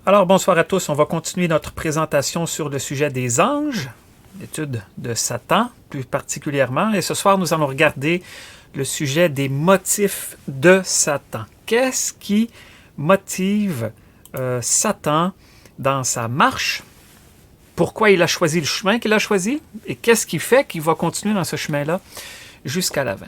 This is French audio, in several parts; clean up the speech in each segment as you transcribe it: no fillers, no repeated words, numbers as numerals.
Alors, bonsoir à tous. On va continuer notre présentation sur le sujet des anges, l'étude de Satan plus particulièrement. Et ce soir, nous allons regarder le sujet des motifs de Satan. Qu'est-ce qui motive Satan dans sa marche? Pourquoi il a choisi le chemin qu'il a choisi? Et qu'est-ce qui fait qu'il va continuer dans ce chemin-là jusqu'à la fin?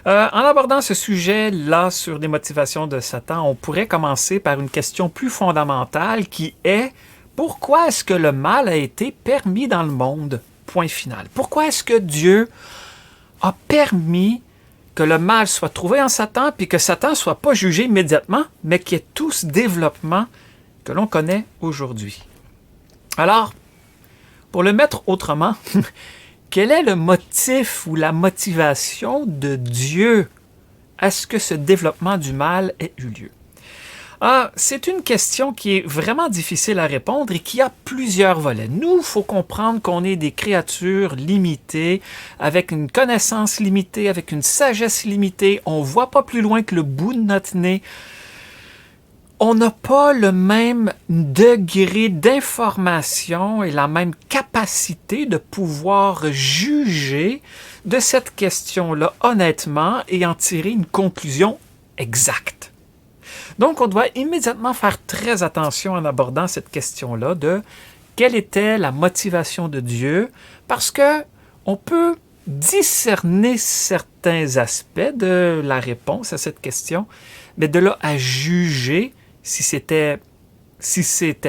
En abordant ce sujet-là sur les motivations de Satan, on pourrait commencer par une question plus fondamentale qui est pourquoi est-ce que le mal a été permis dans le monde? Point final. Pourquoi est-ce que Dieu a permis que le mal soit trouvé en Satan puis que Satan ne soit pas jugé immédiatement, mais qu'il y ait tout ce développement que l'on connaît aujourd'hui? Alors, pour le mettre autrement, quel est le motif ou la motivation de Dieu à ce que ce développement du mal ait eu lieu? C'est une question qui est vraiment difficile à répondre et qui a plusieurs volets. Nous, il faut comprendre qu'on est des créatures limitées, avec une connaissance limitée, avec une sagesse limitée. On ne voit pas plus loin que le bout de notre nez. On n'a pas le même degré d'information et la même capacité de pouvoir juger de cette question-là honnêtement et en tirer une conclusion exacte. Donc, on doit immédiatement faire très attention en abordant cette question-là de quelle était la motivation de Dieu, parce que on peut discerner certains aspects de la réponse à cette question, mais de là à juger si c'était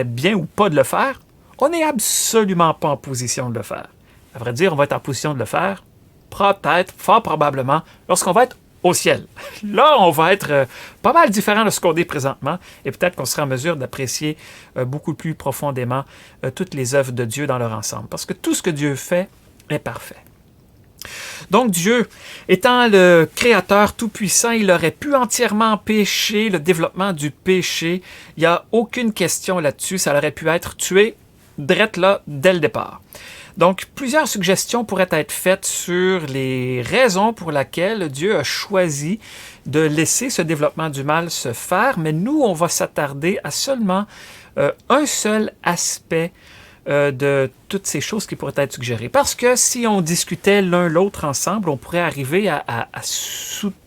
bien ou pas de le faire, on n'est absolument pas en position de le faire. À vrai dire, on va être en position de le faire, peut-être, fort probablement, lorsqu'on va être au ciel. Là, on va être pas mal différent de ce qu'on est présentement, et peut-être qu'on sera en mesure d'apprécier beaucoup plus profondément toutes les œuvres de Dieu dans leur ensemble, parce que tout ce que Dieu fait est parfait. Donc Dieu, étant le Créateur tout-puissant, il aurait pu entièrement empêcher le développement du péché. Il n'y a aucune question là-dessus. Ça aurait pu être tué drette là dès le départ. Donc plusieurs suggestions pourraient être faites sur les raisons pour lesquelles Dieu a choisi de laisser ce développement du mal se faire, mais nous, on va s'attarder à seulement un seul aspect de toutes ces choses qui pourraient être suggérées. Parce que si on discutait l'un l'autre ensemble, on pourrait arriver à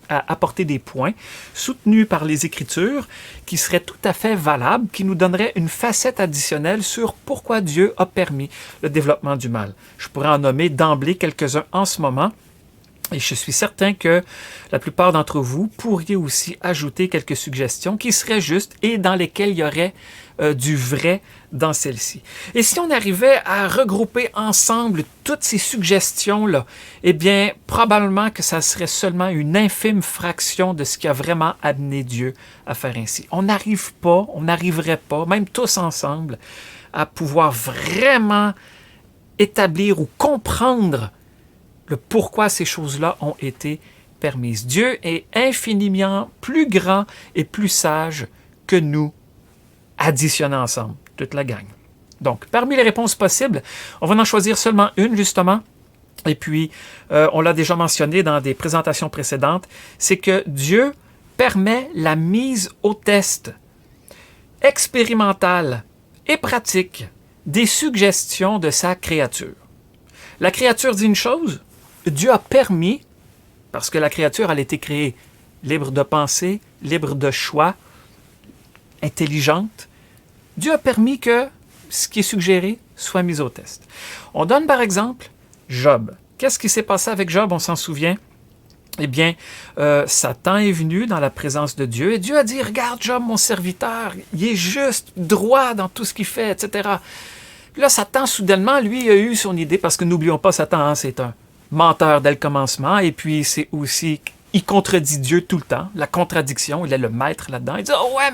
apporter des points soutenus par les Écritures qui seraient tout à fait valables, qui nous donneraient une facette additionnelle sur pourquoi Dieu a permis le développement du mal. Je pourrais en nommer d'emblée quelques-uns en ce moment. Et je suis certain que la plupart d'entre vous pourriez aussi ajouter quelques suggestions qui seraient justes et dans lesquelles il y aurait du vrai dans celle-ci. Et si on arrivait à regrouper ensemble toutes ces suggestions-là, eh bien, probablement que ça serait seulement une infime fraction de ce qui a vraiment amené Dieu à faire ainsi. On n'arriverait pas, même tous ensemble, à pouvoir vraiment établir ou comprendre le pourquoi ces choses-là ont été permises. Dieu est infiniment plus grand et plus sage que nous, additionnés ensemble, toute la gang. Donc, parmi les réponses possibles, on va en choisir seulement une, justement, et puis, on l'a déjà mentionné dans des présentations précédentes, c'est que Dieu permet la mise au test expérimentale et pratique des suggestions de sa créature. La créature dit une chose, Dieu a permis, parce que la créature, elle a été créée libre de pensée, libre de choix, intelligente. Dieu a permis que ce qui est suggéré soit mis au test. On donne par exemple Job. Qu'est-ce qui s'est passé avec Job? On s'en souvient. Eh bien, Satan est venu dans la présence de Dieu et Dieu a dit, regarde Job, mon serviteur, il est juste, droit dans tout ce qu'il fait, etc. Puis là, Satan, soudainement, lui, a eu son idée, parce que n'oublions pas, Satan, hein, c'est un menteur dès le commencement, et puis c'est aussi, il contredit Dieu tout le temps, la contradiction, il est le maître là-dedans. Il dit, oh ouais,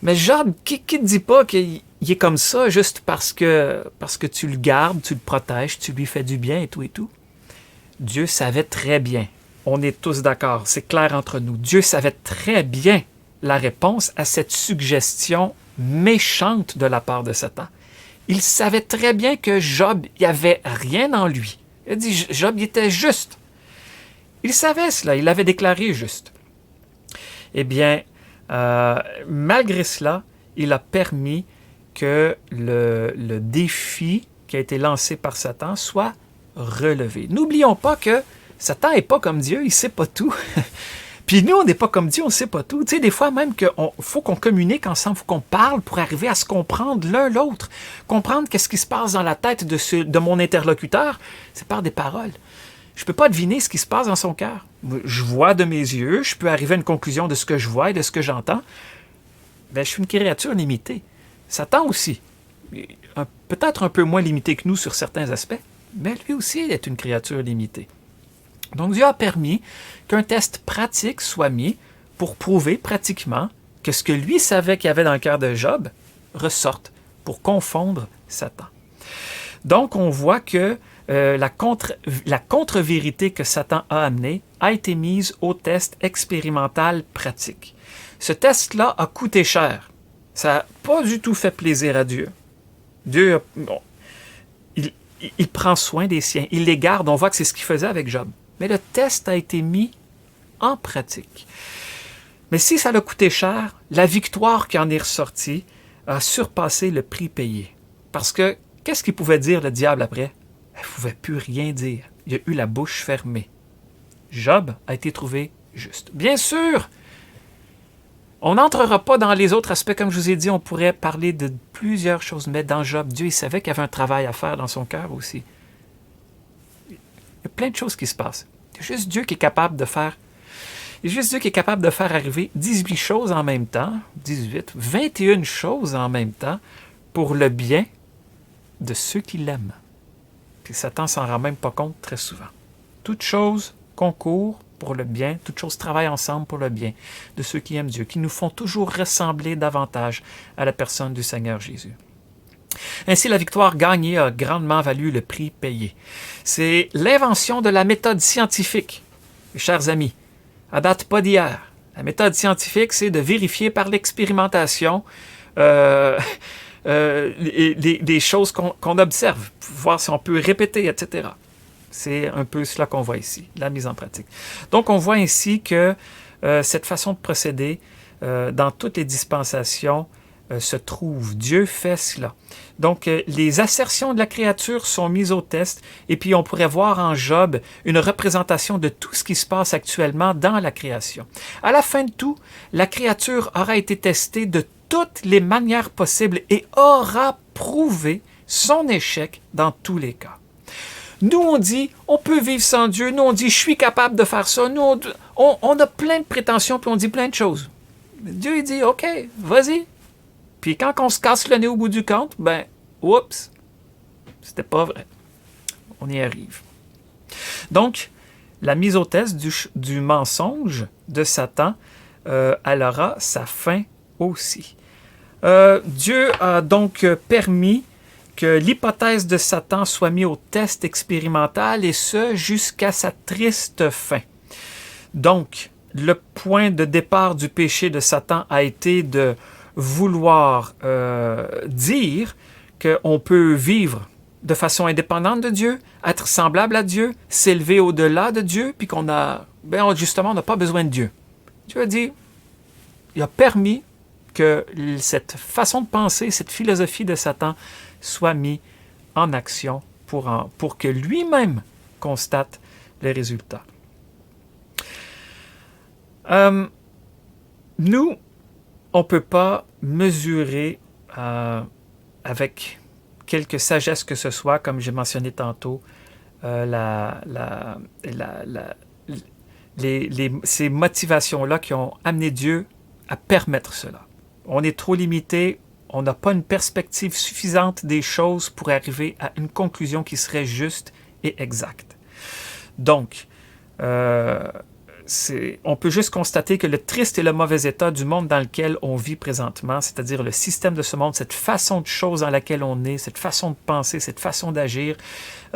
mais Job, qui ne dit pas qu'il est comme ça juste parce que tu le gardes, tu le protèges, tu lui fais du bien et tout et tout? Dieu savait très bien, on est tous d'accord, c'est clair entre nous, Dieu savait très bien la réponse à cette suggestion méchante de la part de Satan. Il savait très bien que Job, il n'y avait rien en lui. Il a dit, Job, il était juste. Il savait cela, il l'avait déclaré juste. Eh bien, malgré cela, il a permis que le défi qui a été lancé par Satan soit relevé. N'oublions pas que Satan n'est pas comme Dieu, il ne sait pas tout. Puis nous, on n'est pas comme Dieu, on ne sait pas tout. Tu sais, des fois même qu'il faut qu'on communique ensemble, il faut qu'on parle pour arriver à se comprendre l'un l'autre. Comprendre qu'est-ce qui se passe dans la tête de mon interlocuteur, c'est par des paroles. Je ne peux pas deviner ce qui se passe dans son cœur. Je vois de mes yeux, je peux arriver à une conclusion de ce que je vois et de ce que j'entends. Ben, je suis une créature limitée. Satan aussi. Peut-être un peu moins limité que nous sur certains aspects, mais lui aussi est une créature limitée. Donc Dieu a permis qu'un test pratique soit mis pour prouver pratiquement que ce que lui savait qu'il y avait dans le cœur de Job ressorte pour confondre Satan. Donc on voit que la contre-vérité que Satan a amenée a été mise au test expérimental pratique. Ce test-là a coûté cher. Ça n'a pas du tout fait plaisir à Dieu. Dieu, il prend soin des siens, il les garde. On voit que c'est ce qu'il faisait avec Job. Mais le test a été mis en pratique. Mais si ça l'a coûté cher, la victoire qui en est ressortie a surpassé le prix payé. Parce que, qu'est-ce qu'il pouvait dire le diable après? Il ne pouvait plus rien dire. Il a eu la bouche fermée. Job a été trouvé juste. Bien sûr, on n'entrera pas dans les autres aspects. Comme je vous ai dit, on pourrait parler de plusieurs choses. Mais dans Job, Dieu, il savait qu'il y avait un travail à faire dans son cœur aussi. Il y a plein de choses qui se passent. C'est juste Dieu qui est capable de faire. C'est juste Dieu qui est capable de faire arriver 18 choses en même temps, 21 choses en même temps, pour le bien de ceux qui l'aiment. Puis Satan s'en rend même pas compte très souvent. Toutes choses concourent pour le bien, toutes choses travaillent ensemble pour le bien de ceux qui aiment Dieu, qui nous font toujours ressembler davantage à la personne du Seigneur Jésus. Ainsi, la victoire gagnée a grandement valu le prix payé. C'est l'invention de la méthode scientifique, mes chers amis. À date pas d'hier. La méthode scientifique, c'est de vérifier par l'expérimentation des choses qu'on observe, voir si on peut répéter, etc. C'est un peu cela qu'on voit ici, la mise en pratique. Donc, on voit ainsi que cette façon de procéder dans toutes les dispensations se trouve. Dieu fait cela. Donc, les assertions de la créature sont mises au test et puis on pourrait voir en Job une représentation de tout ce qui se passe actuellement dans la création. À la fin de tout, la créature aura été testée de toutes les manières possibles et aura prouvé son échec dans tous les cas. Nous, on dit, on peut vivre sans Dieu. Nous, on dit, je suis capable de faire ça. Nous, on a plein de prétentions puis on dit plein de choses. Mais Dieu, il dit, OK, vas-y. Puis quand on se casse le nez au bout du compte, ben, oups, c'était pas vrai. On y arrive. Donc, la mise au test du mensonge de Satan, elle aura sa fin aussi. Dieu a donc permis que l'hypothèse de Satan soit mise au test expérimental, et ce, jusqu'à sa triste fin. Donc, le point de départ du péché de Satan a été de vouloir dire qu'on peut vivre de façon indépendante de Dieu, être semblable à Dieu, s'élever au-delà de Dieu, puis qu'on a, justement, on n'a pas besoin de Dieu. Dieu a dit, il a permis que cette façon de penser, cette philosophie de Satan soit mise en action pour que lui-même constate les résultats. Nous, on ne peut pas mesurer avec quelque sagesse que ce soit, comme j'ai mentionné tantôt, ces motivations-là qui ont amené Dieu à permettre cela. On est trop limité, on n'a pas une perspective suffisante des choses pour arriver à une conclusion qui serait juste et exacte. Donc, on peut juste constater que le triste et le mauvais état du monde dans lequel on vit présentement, c'est-à-dire le système de ce monde, cette façon de choses dans laquelle on est, cette façon de penser, cette façon d'agir,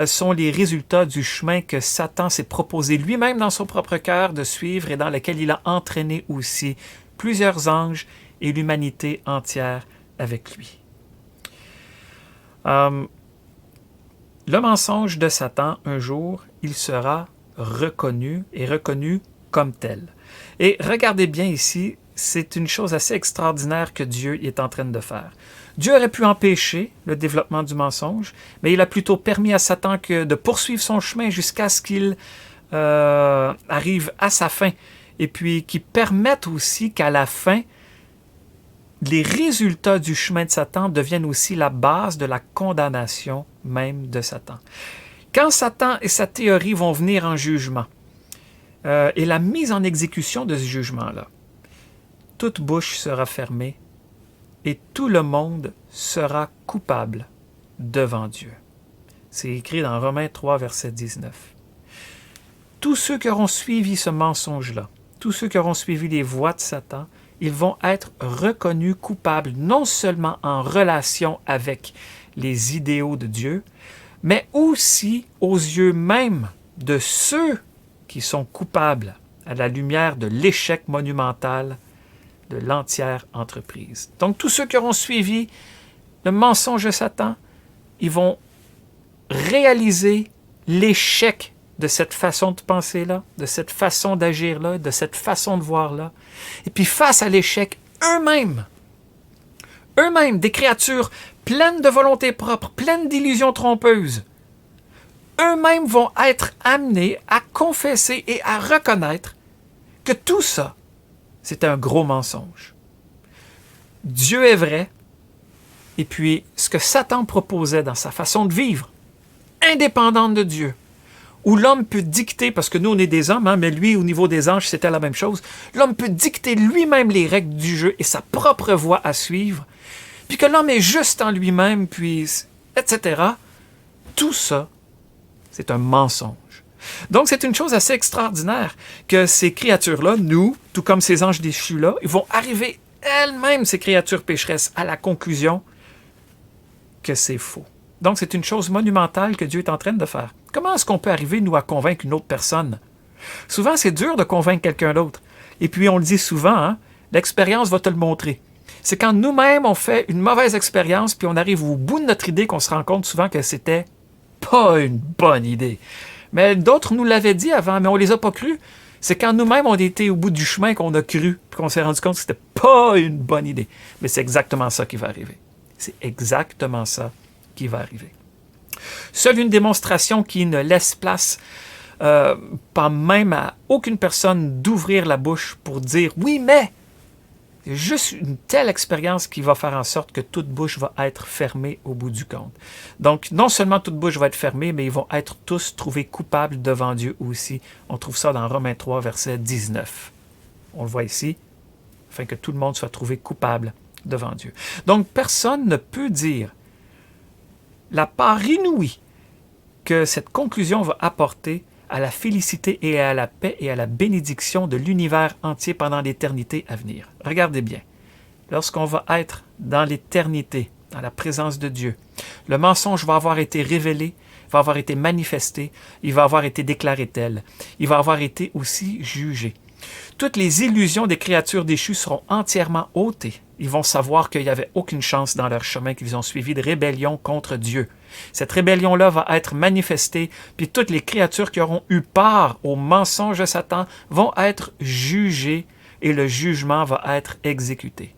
sont les résultats du chemin que Satan s'est proposé lui-même dans son propre cœur de suivre et dans lequel il a entraîné aussi plusieurs anges et l'humanité entière avec lui. Le mensonge de Satan, un jour, il sera reconnu et reconnu comme tel. Et regardez bien ici c'est une chose assez extraordinaire que Dieu est en train de faire. Dieu aurait pu empêcher le développement du mensonge, mais il a plutôt permis à Satan de poursuivre son chemin jusqu'à ce qu'il arrive à sa fin. Et puis qu'il permette aussi qu'à la fin, les résultats du chemin de Satan deviennent aussi la base de la condamnation même de Satan. Quand Satan et sa théorie vont venir en jugement, et la mise en exécution de ce jugement-là, toute bouche sera fermée et tout le monde sera coupable devant Dieu. C'est écrit dans Romains 3, verset 19. Tous ceux qui auront suivi ce mensonge-là, tous ceux qui auront suivi les voies de Satan, ils vont être reconnus coupables non seulement en relation avec les idéaux de Dieu, mais aussi aux yeux même de ceux qui sont coupables à la lumière de l'échec monumental de l'entière entreprise. Donc, tous ceux qui auront suivi le mensonge de Satan, ils vont réaliser l'échec de cette façon de penser-là, de cette façon d'agir-là, de cette façon de voir-là. Et puis, face à l'échec, eux-mêmes, des créatures pleines de volonté propre, pleines d'illusions trompeuses, eux-mêmes vont être amenés à confesser et à reconnaître que tout ça, c'est un gros mensonge. Dieu est vrai, et puis ce que Satan proposait dans sa façon de vivre, indépendante de Dieu, où l'homme peut dicter, parce que nous on est des hommes, mais lui au niveau des anges c'était la même chose, l'homme peut dicter lui-même les règles du jeu et sa propre voie à suivre, puis que l'homme est juste en lui-même, puis etc. Tout ça, c'est un mensonge. Donc, c'est une chose assez extraordinaire que ces créatures-là, nous, tout comme ces anges déchus-là, ils vont arriver elles-mêmes, ces créatures pécheresses, à la conclusion que c'est faux. Donc, c'est une chose monumentale que Dieu est en train de faire. Comment est-ce qu'on peut arriver, nous, à convaincre une autre personne? Souvent, c'est dur de convaincre quelqu'un d'autre. Et puis, on le dit souvent, hein, l'expérience va te le montrer. C'est quand nous-mêmes, on fait une mauvaise expérience, puis on arrive au bout de notre idée qu'on se rend compte souvent que c'était pas une bonne idée. Mais d'autres nous l'avaient dit avant, mais on les a pas crus. C'est quand nous-mêmes, on était au bout du chemin qu'on a cru, puis qu'on s'est rendu compte que c'était pas une bonne idée. Mais c'est exactement ça qui va arriver. C'est exactement ça qui va arriver. Seule une démonstration qui ne laisse place, pas même à aucune personne, d'ouvrir la bouche pour dire « oui, mais ». C'est juste une telle expérience qui va faire en sorte que toute bouche va être fermée au bout du compte. Donc, non seulement toute bouche va être fermée, mais ils vont être tous trouvés coupables devant Dieu aussi. On trouve ça dans Romains 3, verset 19. On le voit ici, afin que tout le monde soit trouvé coupable devant Dieu. Donc, personne ne peut dire la part inouïe que cette conclusion va apporter à la félicité et à la paix et à la bénédiction de l'univers entier pendant l'éternité à venir. Regardez bien, lorsqu'on va être dans l'éternité, dans la présence de Dieu, le mensonge va avoir été révélé, va avoir été manifesté, il va avoir été déclaré tel, il va avoir été aussi jugé. Toutes les illusions des créatures déchues seront entièrement ôtées. Ils vont savoir qu'il n'y avait aucune chance dans leur chemin qu'ils ont suivi de rébellion contre Dieu. Cette rébellion-là va être manifestée, puis toutes les créatures qui auront eu part au mensonge de Satan vont être jugées et le jugement va être exécuté.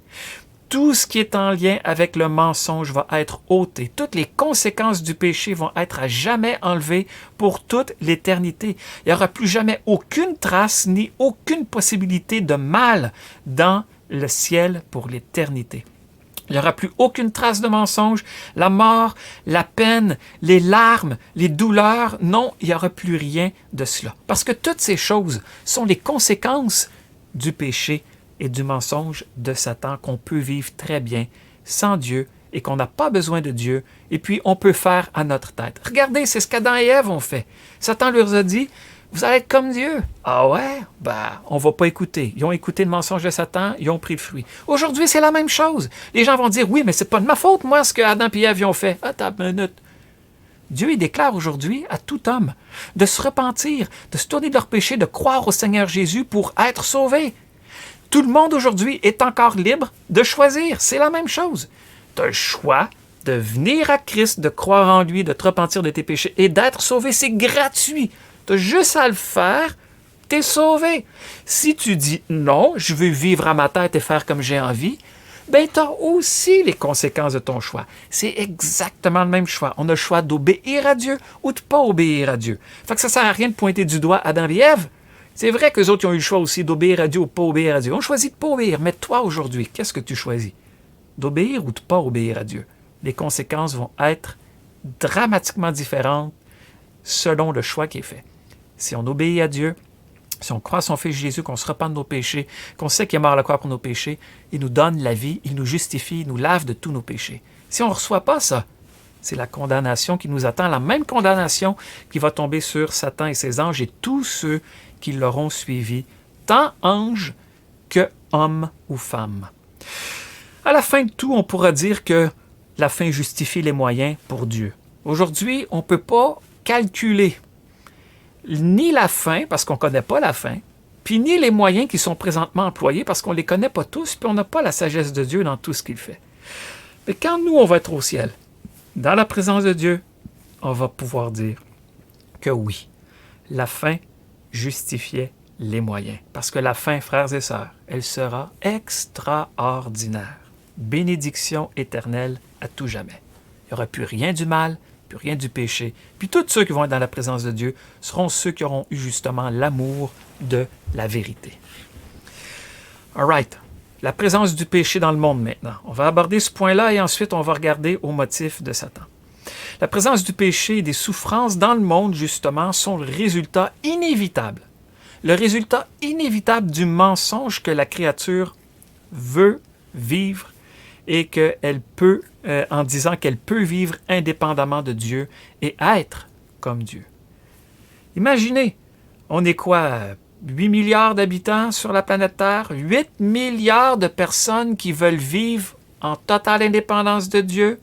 Tout ce qui est en lien avec le mensonge va être ôté. Toutes les conséquences du péché vont être à jamais enlevées pour toute l'éternité. Il n'y aura plus jamais aucune trace ni aucune possibilité de mal dans le ciel pour l'éternité. Il n'y aura plus aucune trace de mensonge, la mort, la peine, les larmes, les douleurs. Non, il n'y aura plus rien de cela. Parce que toutes ces choses sont les conséquences du péché et du mensonge de Satan qu'on peut vivre très bien sans Dieu et qu'on n'a pas besoin de Dieu et puis on peut faire à notre tête. Regardez, c'est ce qu'Adam et Ève ont fait. Satan leur a dit, vous allez être comme Dieu. Ah ouais? On va pas écouter. Ils ont écouté le mensonge de Satan, ils ont pris le fruit. Aujourd'hui, c'est la même chose. Les gens vont dire, oui, mais c'est pas de ma faute, moi, ce que Adam et Ève ont fait. Attends une minute. Dieu, il déclare aujourd'hui à tout homme de se repentir, de se tourner de leur péché, de croire au Seigneur Jésus pour être sauvé. Tout le monde aujourd'hui est encore libre de choisir. C'est la même chose. Tu as le choix de venir à Christ, de croire en lui, de te repentir de tes péchés et d'être sauvé. C'est gratuit. Tu as juste à le faire. tu es sauvé. Si tu dis non, je veux vivre à ma tête et faire comme j'ai envie, ben tu as aussi les conséquences de ton choix. C'est exactement le même choix. On a le choix d'obéir à Dieu ou de ne pas obéir à Dieu. Fait que ça ne sert à rien de pointer du doigt Adam et Ève. C'est vrai qu'eux autres ils ont eu le choix aussi d'obéir à Dieu ou de ne pas obéir à Dieu. On choisit de ne pas obéir. Mais toi, aujourd'hui, qu'est-ce que tu choisis? D'obéir ou de ne pas obéir à Dieu? Les conséquences vont être dramatiquement différentes selon le choix qui est fait. Si on obéit à Dieu, si on croit à son Fils Jésus, qu'on se repent de nos péchés, qu'on sait qu'il est mort à la croix pour nos péchés, il nous donne la vie, il nous justifie, il nous lave de tous nos péchés. Si on ne reçoit pas ça, c'est la condamnation qui nous attend, la même condamnation qui va tomber sur Satan et ses anges et tous ceux qui l'auront suivi, tant anges que hommes ou femmes. À la fin de tout, on pourra dire que la fin justifie les moyens pour Dieu. Aujourd'hui, on ne peut pas calculer ni la fin, parce qu'on ne connaît pas la fin, puis ni les moyens qui sont présentement employés, parce qu'on ne les connaît pas tous, puis on n'a pas la sagesse de Dieu dans tout ce qu'il fait. Mais quand nous, on va être au ciel, dans la présence de Dieu, on va pouvoir dire que oui, la fin justifiait les moyens. Parce que la fin, frères et sœurs, elle sera extraordinaire. Bénédiction éternelle à tout jamais. Il n'y aura plus rien du mal, plus rien du péché. Puis tous ceux qui vont être dans la présence de Dieu seront ceux qui auront eu justement l'amour de la vérité. All right. La présence du péché dans le monde maintenant. On va aborder ce point-là et ensuite on va regarder au motif de Satan. La présence du péché et des souffrances dans le monde, justement, sont le résultat inévitable. Le résultat inévitable du mensonge que la créature veut vivre et qu'elle peut, en disant qu'elle peut vivre indépendamment de Dieu et être comme Dieu. Imaginez, on est quoi, 8 milliards d'habitants sur la planète Terre, 8 milliards de personnes qui veulent vivre en totale indépendance de Dieu,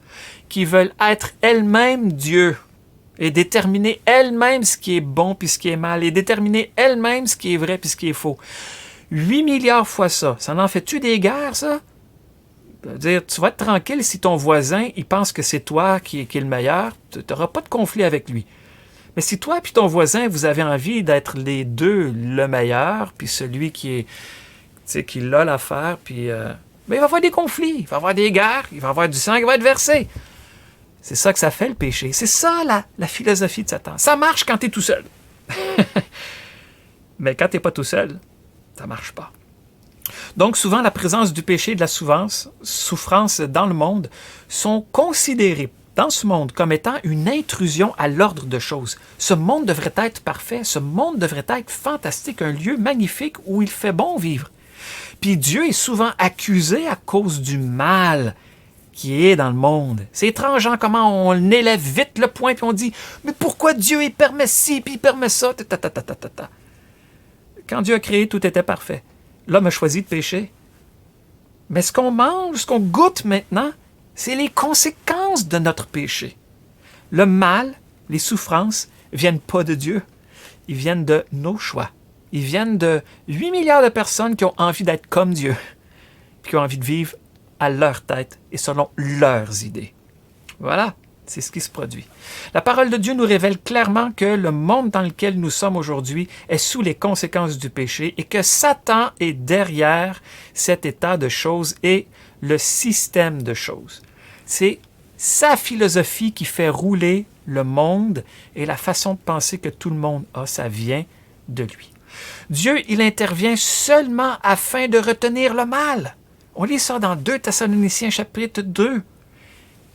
qui veulent être elles-mêmes Dieu et déterminer elles-mêmes ce qui est bon puis ce qui est mal et déterminer elles-mêmes ce qui est vrai puis ce qui est faux. 8 milliards fois ça, ça n'en fait-tu des guerres, ça? Dire, tu vas être tranquille si ton voisin il pense que c'est toi qui est le meilleur, tu n'auras pas de conflit avec lui. Mais si toi et ton voisin, vous avez envie d'être les deux le meilleur, puis celui qui est, tu sais, qui l'a l'affaire, puis mais il va y avoir des conflits, il va y avoir des guerres, il va y avoir du sang qui va être versé. C'est ça que ça fait le péché. C'est ça la philosophie de Satan. Ça marche quand tu es tout seul. Mais quand tu n'es pas tout seul, ça ne marche pas. Donc souvent, la présence du péché et de la souffrance dans le monde sont considérées dans ce monde comme étant une intrusion à l'ordre de choses. Ce monde devrait être parfait, ce monde devrait être fantastique, un lieu magnifique où il fait bon vivre. Puis Dieu est souvent accusé à cause du mal qui est dans le monde. C'est étrange hein, comment on élève vite le point puis on dit « Mais pourquoi Dieu il permet ci puis il permet ça? » Quand Dieu a créé, tout était parfait. L'homme a choisi de pécher. Mais ce qu'on mange, ce qu'on goûte maintenant, c'est les conséquences de notre péché. Le mal, les souffrances, viennent pas de Dieu. Ils viennent de nos choix. Ils viennent de 8 milliards de personnes qui ont envie d'être comme Dieu, puis qui ont envie de vivre à leur tête et selon leurs idées. Voilà, c'est ce qui se produit. La parole de Dieu nous révèle clairement que le monde dans lequel nous sommes aujourd'hui est sous les conséquences du péché et que Satan est derrière cet état de choses et le système de choses. C'est sa philosophie qui fait rouler le monde et la façon de penser que tout le monde a, ça vient de lui. Dieu, il intervient seulement afin de retenir le mal. On lit ça dans 2 Thessaloniciens chapitre 2,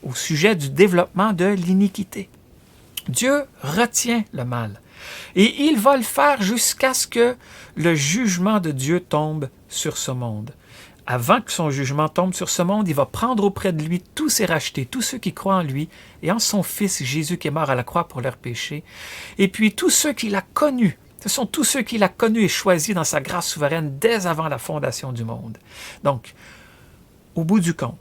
au sujet du développement de l'iniquité. Dieu retient le mal. Et il va le faire jusqu'à ce que le jugement de Dieu tombe sur ce monde. Avant que son jugement tombe sur ce monde, il va prendre auprès de lui tous ses rachetés, tous ceux qui croient en lui, et en son Fils Jésus qui est mort à la croix pour leurs péchés. Et puis tous ceux qu'il a connus. Ce sont tous ceux qu'il a connus et choisis dans sa grâce souveraine dès avant la fondation du monde. Donc, au bout du compte,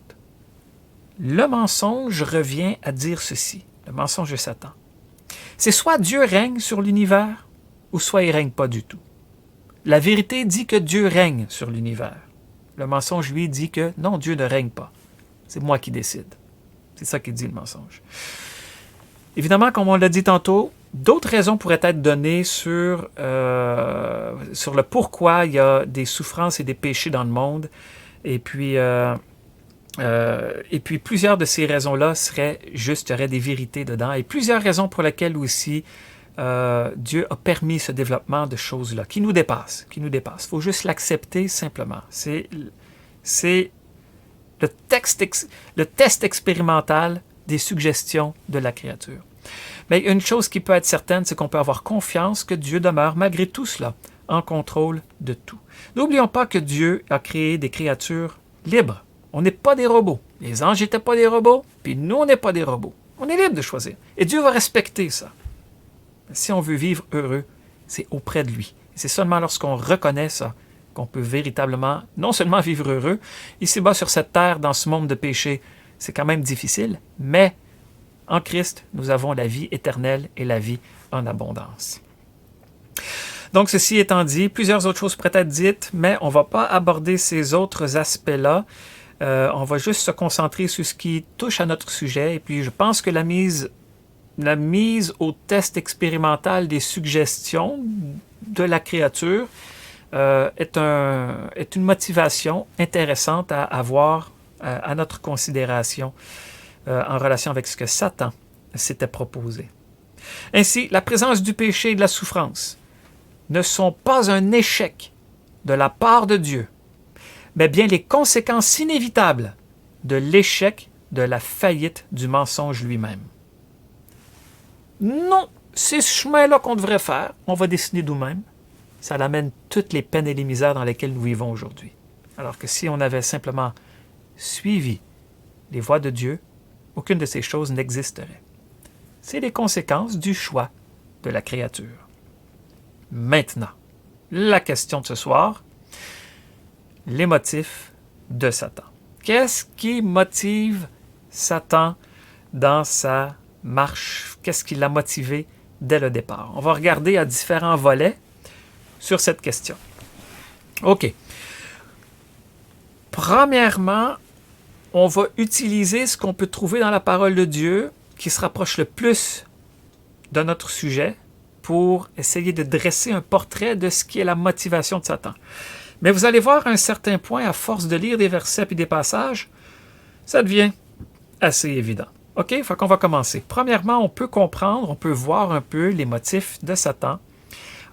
le mensonge revient à dire ceci, le mensonge de Satan. C'est soit Dieu règne sur l'univers, ou soit il ne règne pas du tout. La vérité dit que Dieu règne sur l'univers. Le mensonge, lui, dit que non, Dieu ne règne pas. C'est moi qui décide. C'est ça qu'il dit, le mensonge. Évidemment, comme on l'a dit tantôt, D'autres raisons pourraient être données sur le pourquoi il y a des souffrances et des péchés dans le monde. Et puis plusieurs de ces raisons-là seraient juste, il y aurait des vérités dedans. Et plusieurs raisons pour lesquelles aussi Dieu a permis ce développement de choses-là, qui nous dépassent. Il faut juste l'accepter simplement. C'est le test expérimental des suggestions de la créature. Mais une chose qui peut être certaine, c'est qu'on peut avoir confiance que Dieu demeure, malgré tout cela, en contrôle de tout. N'oublions pas que Dieu a créé des créatures libres. On n'est pas des robots. Les anges n'étaient pas des robots, puis nous, on n'est pas des robots. On est libre de choisir. Et Dieu va respecter ça. Si on veut vivre heureux, c'est auprès de lui. Et c'est seulement lorsqu'on reconnaît ça qu'on peut véritablement, non seulement vivre heureux, ici-bas sur cette terre, dans ce monde de péché, c'est quand même difficile, mais en Christ, nous avons la vie éternelle et la vie en abondance. Donc, ceci étant dit, plusieurs autres choses pourraient être dites, mais on ne va pas aborder ces autres aspects-là. On va juste se concentrer sur ce qui touche à notre sujet. Et puis, je pense que la mise au test expérimental des suggestions de la créature est une motivation intéressante à avoir à notre considération en relation avec ce que Satan s'était proposé. Ainsi, la présence du péché et de la souffrance ne sont pas un échec de la part de Dieu, mais bien les conséquences inévitables de l'échec de la faillite du mensonge lui-même. Non, c'est ce chemin-là qu'on devrait faire. On va décider nous-mêmes. Ça amène toutes les peines et les misères dans lesquelles nous vivons aujourd'hui. Alors que si on avait simplement suivi les voies de Dieu, aucune de ces choses n'existerait. C'est les conséquences du choix de la créature. Maintenant, la question de ce soir, les motifs de Satan. Qu'est-ce qui motive Satan dans sa marche? Qu'est-ce qui l'a motivé dès le départ? On va regarder à différents volets sur cette question. OK. Premièrement, on va utiliser ce qu'on peut trouver dans la parole de Dieu qui se rapproche le plus de notre sujet pour essayer de dresser un portrait de ce qui est la motivation de Satan. Mais vous allez voir à un certain point, à force de lire des versets et des passages, ça devient assez évident. OK? Fait qu'on va commencer. Premièrement, on peut comprendre, on peut voir un peu les motifs de Satan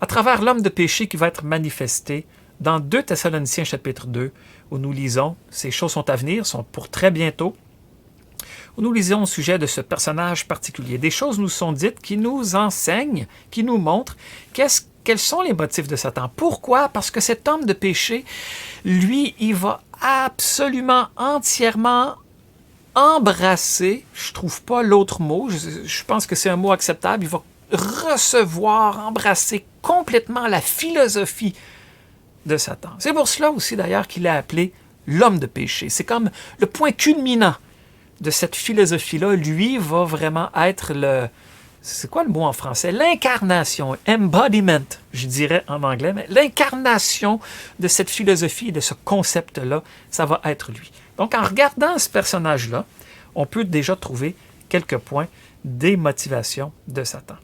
à travers l'homme de péché qui va être manifesté dans 2 Thessaloniciens chapitre 2, où nous lisons, ces choses sont à venir, sont pour très bientôt, où nous lisons au sujet de ce personnage particulier. Des choses nous sont dites qui nous enseignent, qui nous montrent quels sont les motifs de Satan. Pourquoi? Parce que cet homme de péché, lui, il va absolument, entièrement embrasser, je ne trouve pas l'autre mot, je pense que c'est un mot acceptable, il va recevoir, embrasser complètement la philosophie de Satan. C'est pour cela aussi d'ailleurs qu'il est appelé l'homme de péché. C'est comme le point culminant de cette philosophie-là. Lui va vraiment être c'est quoi le mot en français? L'incarnation, embodiment, je dirais en anglais, mais l'incarnation de cette philosophie, de ce concept-là, ça va être lui. Donc en regardant ce personnage-là, on peut déjà trouver quelques points des motivations de Satan.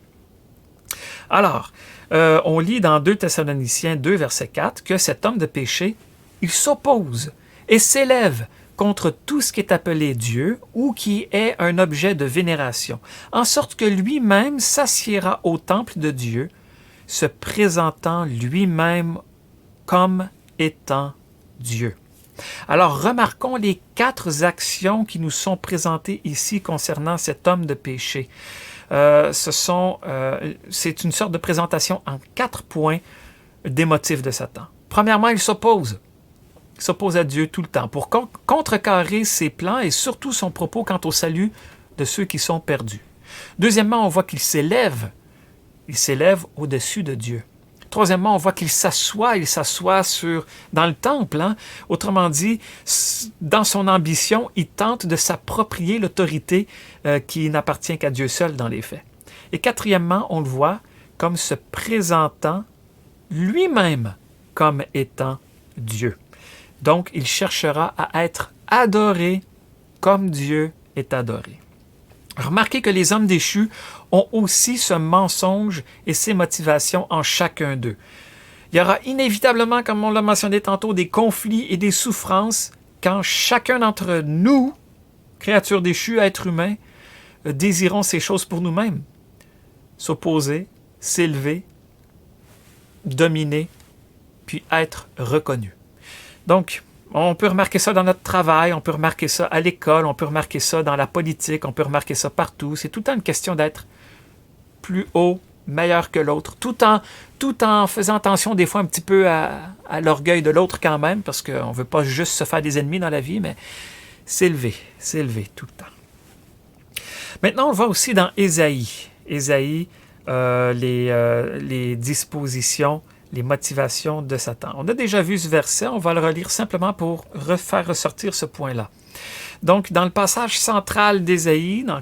Alors, on lit dans 2 Thessaloniciens 2, verset 4, que cet homme de péché, il s'oppose et s'élève contre tout ce qui est appelé Dieu ou qui est un objet de vénération, en sorte que lui-même s'assiera au temple de Dieu, se présentant lui-même comme étant Dieu. Alors, remarquons les 4 actions qui nous sont présentées ici concernant cet homme de péché. C'est une sorte de présentation en 4 points des motifs de Satan. Premièrement, il s'oppose. Il s'oppose à Dieu tout le temps pour contrecarrer ses plans et surtout son propos quant au salut de ceux qui sont perdus. Deuxièmement, on voit qu'il s'élève. Il s'élève au-dessus de Dieu. Troisièmement, on voit qu'il s'assoit dans le temple. Autrement dit, dans son ambition, il tente de s'approprier l'autorité qui n'appartient qu'à Dieu seul dans les faits. Et quatrièmement, on le voit comme se présentant lui-même comme étant Dieu. Donc, il cherchera à être adoré comme Dieu est adoré. Remarquez que les hommes déchus ont aussi ce mensonge et ces motivations en chacun d'eux. Il y aura inévitablement, comme on l'a mentionné tantôt, des conflits et des souffrances quand chacun d'entre nous, créatures déchues, êtres humains, désirons ces choses pour nous-mêmes. S'opposer, s'élever, dominer, puis être reconnu. Donc, on peut remarquer ça dans notre travail, on peut remarquer ça à l'école, on peut remarquer ça dans la politique, on peut remarquer ça partout. C'est tout le temps une question d'être plus haut, meilleur que l'autre, tout en faisant attention des fois un petit peu à l'orgueil de l'autre quand même, parce qu'on ne veut pas juste se faire des ennemis dans la vie, mais s'élever tout le temps. Maintenant, on le voit aussi dans Ésaïe. Ésaïe, les dispositions, les motivations de Satan. On a déjà vu ce verset, on va le relire simplement pour faire ressortir ce point-là. Donc, dans le passage central d'Ésaïe, dans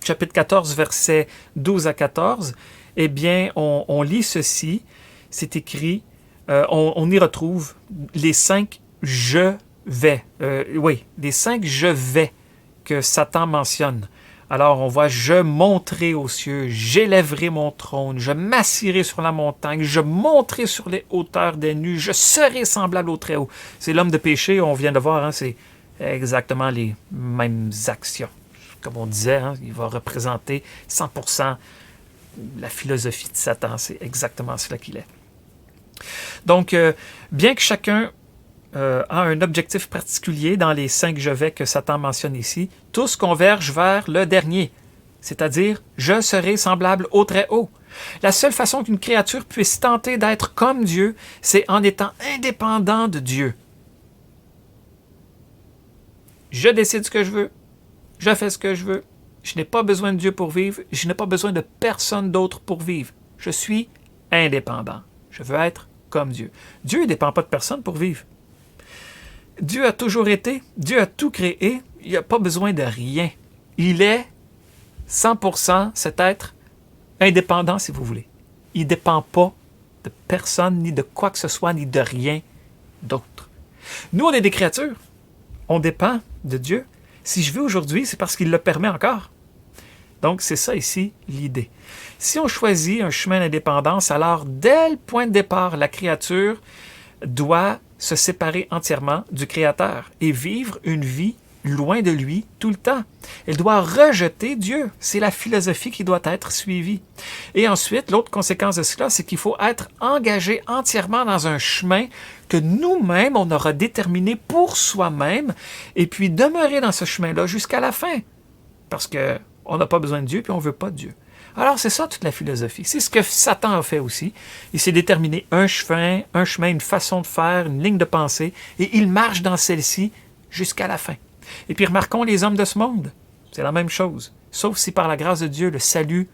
chapitre 14, versets 12 à 14, eh bien, on lit ceci, c'est écrit, on y retrouve les 5 « je vais ». Les 5 « je vais » que Satan mentionne. Alors, on voit « je monterai aux cieux, j'élèverai mon trône, je m'assirai sur la montagne, je monterai sur les hauteurs des nues, je serai semblable au Très-Haut ». C'est l'homme de péché, on vient de voir, hein, c'est exactement les mêmes actions. Comme on disait, hein, il va représenter 100% la philosophie de Satan, c'est exactement cela qu'il est. Donc, bien que chacun a un objectif particulier dans les 5 « je vais » que Satan mentionne ici, tous convergent vers le dernier, c'est-à-dire « je serai semblable au Très-Haut ». La seule façon qu'une créature puisse tenter d'être comme Dieu, c'est en étant indépendant de Dieu. Je décide ce que je veux, je fais ce que je veux, je n'ai pas besoin de Dieu pour vivre, je n'ai pas besoin de personne d'autre pour vivre. Je suis indépendant. Je veux être comme Dieu. Dieu ne dépend pas de personne pour vivre. Dieu a toujours été, Dieu a tout créé, il n'a pas besoin de rien. Il est 100% cet être indépendant, si vous voulez. Il ne dépend pas de personne, ni de quoi que ce soit, ni de rien d'autre. Nous, on est des créatures. On dépend de Dieu. Si je vis aujourd'hui, c'est parce qu'il le permet encore. Donc, c'est ça ici, l'idée. Si on choisit un chemin d'indépendance, alors, dès le point de départ, la créature doit se séparer entièrement du Créateur et vivre une vie loin de lui tout le temps. Elle doit rejeter Dieu. C'est la philosophie qui doit être suivie. Et ensuite, l'autre conséquence de cela, c'est qu'il faut être engagé entièrement dans un chemin que nous-mêmes, on aura déterminé pour soi-même, et puis demeurer dans ce chemin-là jusqu'à la fin. Parce qu'on n'a pas besoin de Dieu, puis on ne veut pas de Dieu. Alors, c'est ça toute la philosophie. C'est ce que Satan a fait aussi. Il s'est déterminé un chemin, une façon de faire, une ligne de pensée, et il marche dans celle-ci jusqu'à la fin. Et puis, remarquons les hommes de ce monde. C'est la même chose. Sauf si par la grâce de Dieu, le salut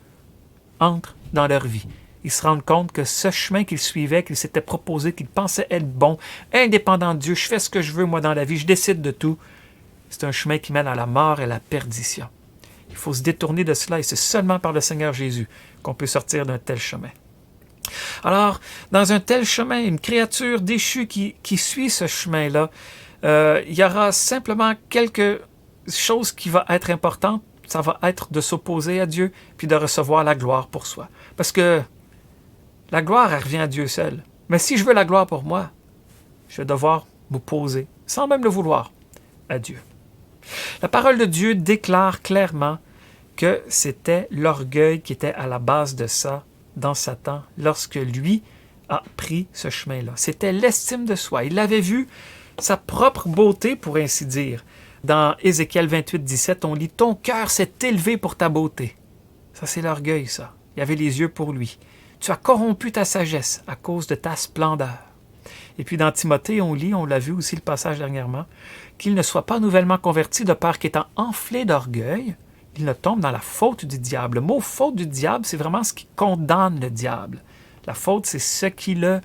entre dans leur vie. Ils se rendent compte que ce chemin qu'ils suivaient, qu'ils s'étaient proposé, qu'ils pensaient être bon, indépendant de Dieu, je fais ce que je veux, moi, dans la vie, je décide de tout, c'est un chemin qui mène à la mort et à la perdition. Il faut se détourner de cela et c'est seulement par le Seigneur Jésus qu'on peut sortir d'un tel chemin. Alors, dans un tel chemin, une créature déchue qui suit ce chemin-là, il y aura simplement quelque chose qui va être importante, ça va être de s'opposer à Dieu puis de recevoir la gloire pour soi. Parce que la gloire, elle revient à Dieu seul. Mais si je veux la gloire pour moi, je vais devoir m'opposer, sans même le vouloir, à Dieu. La parole de Dieu déclare clairement que c'était l'orgueil qui était à la base de ça dans Satan lorsque lui a pris ce chemin-là. C'était l'estime de soi. Il avait vu sa propre beauté, pour ainsi dire. Dans Ézéchiel 28, 17, on lit « Ton cœur s'est élevé pour ta beauté ». Ça, c'est l'orgueil, ça. Il avait les yeux pour lui. Tu as corrompu ta sagesse à cause de ta splendeur. Et puis dans Timothée, on lit, on l'a vu aussi le passage dernièrement, qu'il ne soit pas nouvellement converti de peur qu'étant enflé d'orgueil, il ne tombe dans la faute du diable. Le mot faute du diable, c'est vraiment ce qui condamne le diable. La faute, c'est ce qui le...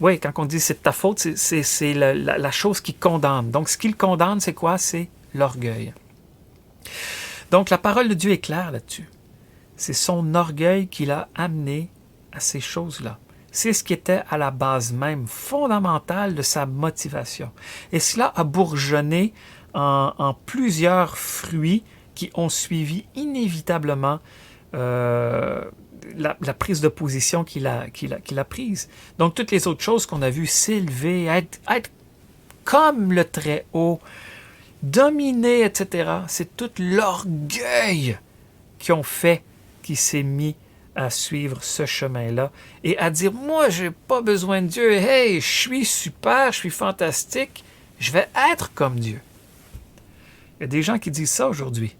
Oui, quand on dit c'est de ta faute, c'est la chose qui condamne. Donc ce qui le condamne, c'est quoi? C'est l'orgueil. Donc la parole de Dieu est claire là-dessus. C'est son orgueil qui l'a amené à ces choses-là. C'est ce qui était à la base même fondamentale de sa motivation. Et cela a bourgeonné en plusieurs fruits qui ont suivi inévitablement la prise de position qu'il a prise. Donc, toutes les autres choses qu'on a vues s'élever, être comme le Très-Haut, dominer, etc., c'est tout l'orgueil qui ont fait qu'il s'est mis à suivre ce chemin-là et à dire, moi, j'ai pas besoin de Dieu. Hey, je suis super, je suis fantastique, je vais être comme Dieu. Il y a des gens qui disent ça aujourd'hui.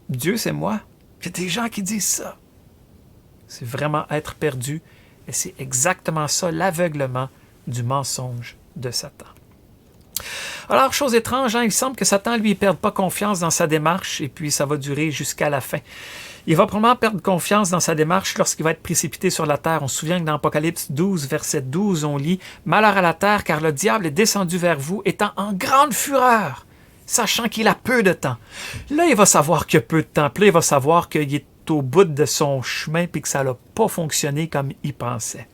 Dieu, c'est moi. Il y a des gens qui disent ça. C'est vraiment être perdu. Et c'est exactement ça, l'aveuglement du mensonge de Satan. Alors, chose étrange, il semble que Satan, lui, ne perde pas confiance dans sa démarche et puis ça va durer jusqu'à la fin. Il va probablement perdre confiance dans sa démarche lorsqu'il va être précipité sur la terre. On se souvient que dans Apocalypse 12, verset 12, on lit « Malheur à la terre, car le diable est descendu vers vous, étant en grande fureur, sachant qu'il a peu de temps. » Là, il va savoir qu'il a peu de temps. Puis là, il va savoir qu'il est au bout de son chemin et que ça n'a pas fonctionné comme il pensait.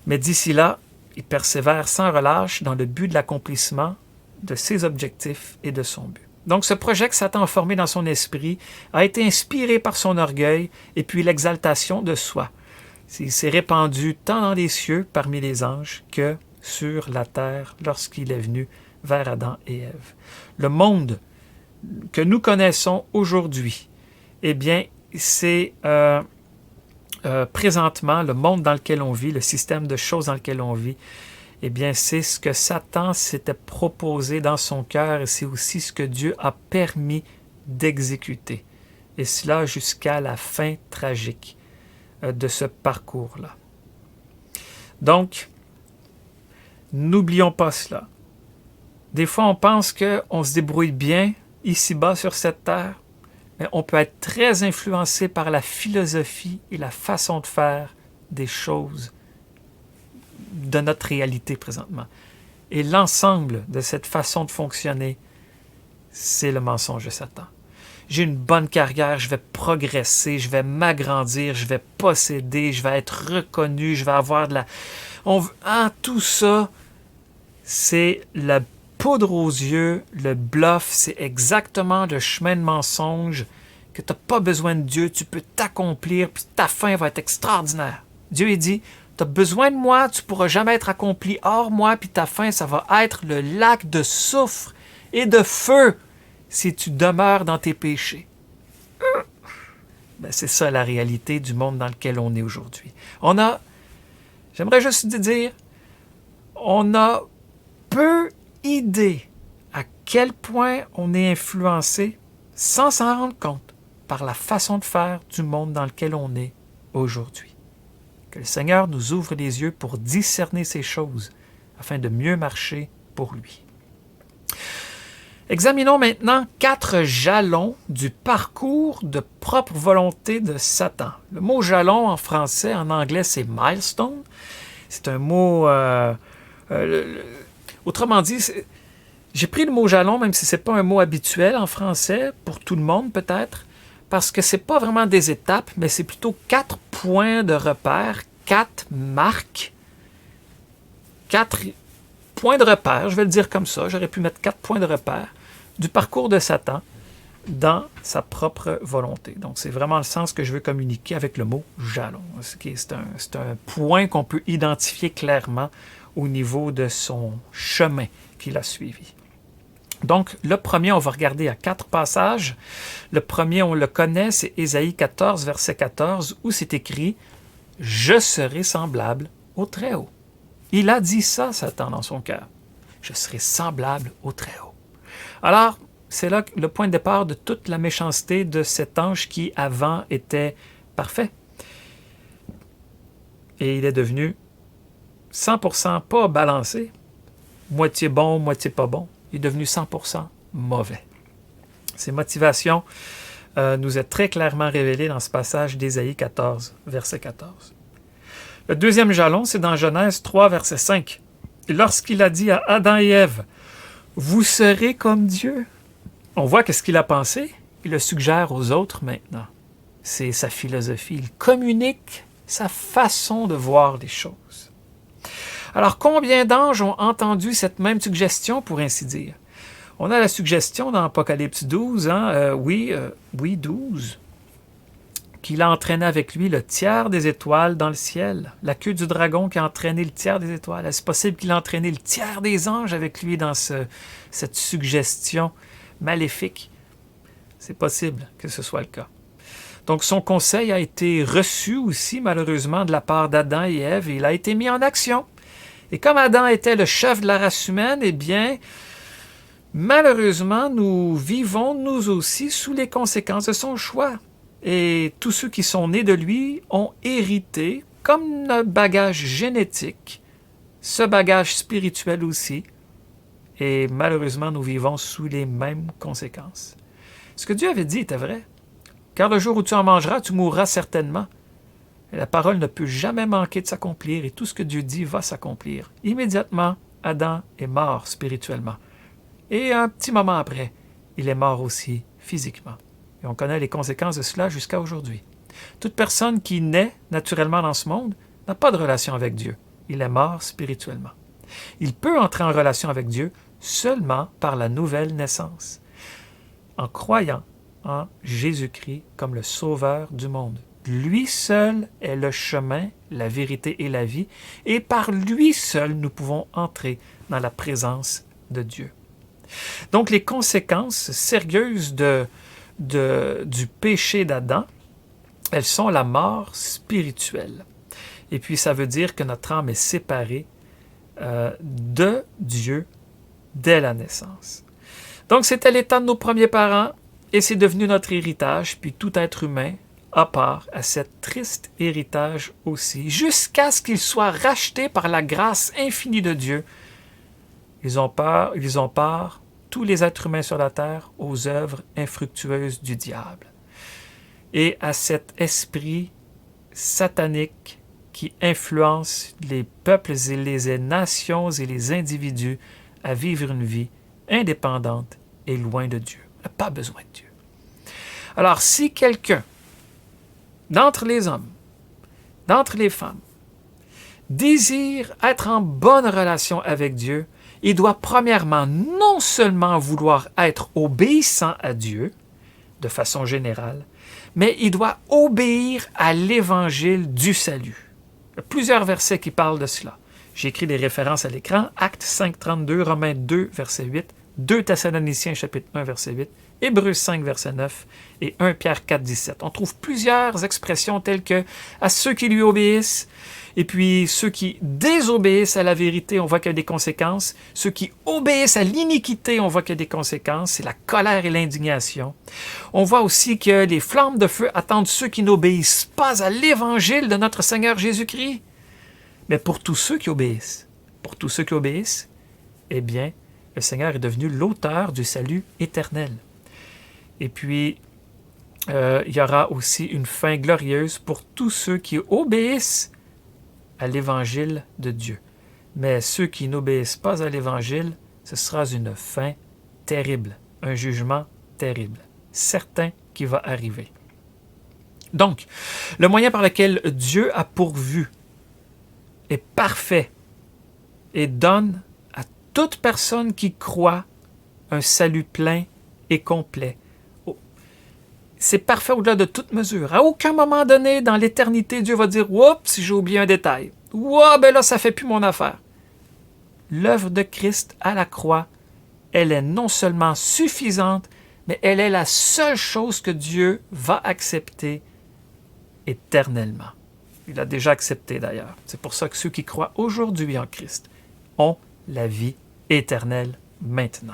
Mais d'ici là, il persévère sans relâche dans le but de l'accomplissement de ses objectifs et de son but. Donc, ce projet que Satan a formé dans son esprit a été inspiré par son orgueil et puis l'exaltation de soi. Il s'est répandu tant dans les cieux parmi les anges que sur la terre lorsqu'il est venu vers Adam et Ève. Le monde que nous connaissons aujourd'hui, eh bien, c'est présentement le monde dans lequel on vit, le système de choses dans lequel on vit, eh bien, c'est ce que Satan s'était proposé dans son cœur et c'est aussi ce que Dieu a permis d'exécuter. Et cela jusqu'à la fin tragique de ce parcours-là. Donc, n'oublions pas cela. Des fois, on pense qu'on se débrouille bien ici-bas sur cette terre, mais on peut être très influencé par la philosophie et la façon de faire des choses de notre réalité présentement. Et l'ensemble de cette façon de fonctionner, c'est le mensonge de Satan. J'ai une bonne carrière, je vais progresser, je vais m'agrandir, je vais posséder, je vais être reconnu, je vais avoir de la... tout ça, c'est la poudre aux yeux, le bluff, c'est exactement le chemin de mensonge que tu n'as pas besoin de Dieu, tu peux t'accomplir, puis ta fin va être extraordinaire. Dieu, il dit, tu as besoin de moi, tu ne pourras jamais être accompli hors moi, puis ta fin, ça va être le lac de soufre et de feu si tu demeures dans tes péchés. Ben, c'est ça la réalité du monde dans lequel on est aujourd'hui. J'aimerais juste te dire, on a peu idée à quel point on est influencé sans s'en rendre compte par la façon de faire du monde dans lequel on est aujourd'hui. Que le Seigneur nous ouvre les yeux pour discerner ces choses afin de mieux marcher pour lui. Examinons maintenant 4 jalons du parcours de propre volonté de Satan. Le mot jalon en français, en anglais, c'est milestone. C'est un mot... autrement dit, j'ai pris le mot jalon, même si ce n'est pas un mot habituel en français, pour tout le monde peut-être, parce que ce n'est pas vraiment des étapes, mais c'est plutôt 4 points de repère, 4 marques, 4 points de repère, je vais le dire comme ça, j'aurais pu mettre 4 points de repère du parcours de Satan dans sa propre volonté. Donc, c'est vraiment le sens que je veux communiquer avec le mot jalon. C'est un point qu'on peut identifier clairement au niveau de son chemin qu'il a suivi. Donc, le premier, on va regarder à 4 passages. Le premier, on le connaît, c'est Ésaïe 14, verset 14, où c'est écrit « Je serai semblable au Très-Haut ». Il a dit ça, Satan, dans son cœur. « Je serai semblable au Très-Haut ». Alors, c'est là le point de départ de toute la méchanceté de cet ange qui, avant, était parfait. Et il est devenu 100% pas balancé, moitié bon, moitié pas bon. Il est devenu 100% mauvais. Ses motivations nous est très clairement révélées dans ce passage d'Ésaïe 14, verset 14. Le deuxième jalon, c'est dans Genèse 3, verset 5. Lorsqu'il a dit à Adam et Ève, « Vous serez comme Dieu », on voit qu'est-ce qu'il a pensé. Il le suggère aux autres maintenant. C'est sa philosophie. Il communique sa façon de voir les choses. Alors, combien d'anges ont entendu cette même suggestion, pour ainsi dire? On a la suggestion dans Apocalypse 12, 12, qu'il a entraîné avec lui le tiers des étoiles dans le ciel. La queue du dragon qui a entraîné le tiers des étoiles. Est-ce possible qu'il a entraîné le tiers des anges avec lui dans cette suggestion maléfique? C'est possible que ce soit le cas. Donc son conseil a été reçu aussi, malheureusement, de la part d'Adam et Ève, et il a été mis en action. Et comme Adam était le chef de la race humaine, eh bien, malheureusement, nous vivons, nous aussi, sous les conséquences de son choix. Et tous ceux qui sont nés de lui ont hérité, comme notre bagage génétique, ce bagage spirituel aussi. Et malheureusement, nous vivons sous les mêmes conséquences. Ce que Dieu avait dit était vrai. Car le jour où tu en mangeras, tu mourras certainement. Et la parole ne peut jamais manquer de s'accomplir, et tout ce que Dieu dit va s'accomplir. Immédiatement, Adam est mort spirituellement. Et un petit moment après, il est mort aussi physiquement. Et on connaît les conséquences de cela jusqu'à aujourd'hui. Toute personne qui naît naturellement dans ce monde n'a pas de relation avec Dieu. Il est mort spirituellement. Il peut entrer en relation avec Dieu seulement par la nouvelle naissance, en croyant en Jésus-Christ comme le Sauveur du monde. Lui seul est le chemin, la vérité et la vie, et par lui seul nous pouvons entrer dans la présence de Dieu. Donc les conséquences sérieuses du péché d'Adam, elles sont la mort spirituelle. Et puis ça veut dire que notre âme est séparée de Dieu dès la naissance. Donc c'était l'état de nos premiers parents, et c'est devenu notre héritage, puis tout être humain a part à cet triste héritage aussi, jusqu'à ce qu'il soit racheté par la grâce infinie de Dieu. Ils ont part, tous les êtres humains sur la terre, aux œuvres infructueuses du diable. Et à cet esprit satanique qui influence les peuples et les nations et les individus à vivre une vie indépendante et loin de Dieu. On n'a pas besoin de Dieu. Alors, si quelqu'un, d'entre les hommes, d'entre les femmes, désire être en bonne relation avec Dieu, il doit premièrement non seulement vouloir être obéissant à Dieu, de façon générale, mais il doit obéir à l'évangile du salut. Il y a plusieurs versets qui parlent de cela. J'ai écrit des références à l'écran. Actes 5, 32, Romains 2, verset 8, 2 Thessaloniciens, chapitre 1, verset 8, Hébreux 5, verset 9 et 1 Pierre 4, 17. On trouve plusieurs expressions telles que « à ceux qui lui obéissent », et puis ceux qui désobéissent à la vérité, on voit qu'il y a des conséquences. Ceux qui obéissent à l'iniquité, on voit qu'il y a des conséquences. C'est la colère et l'indignation. On voit aussi que les flammes de feu attendent ceux qui n'obéissent pas à l'évangile de notre Seigneur Jésus-Christ. Mais pour tous ceux qui obéissent, eh bien, le Seigneur est devenu l'auteur du salut éternel. Et puis, il y aura aussi une fin glorieuse pour tous ceux qui obéissent à l'évangile de Dieu. Mais ceux qui n'obéissent pas à l'évangile, ce sera une fin terrible, un jugement terrible, certain qui va arriver. Donc, le moyen par lequel Dieu a pourvu est parfait et donne à toute personne qui croit un salut plein et complet. C'est parfait au-delà de toute mesure. À aucun moment donné, dans l'éternité, Dieu va dire « Oups, j'ai oublié un détail. Ouah, ben là, ça ne fait plus mon affaire. » L'œuvre de Christ à la croix, elle est non seulement suffisante, mais elle est la seule chose que Dieu va accepter éternellement. Il a déjà accepté d'ailleurs. C'est pour ça que ceux qui croient aujourd'hui en Christ ont la vie éternelle maintenant.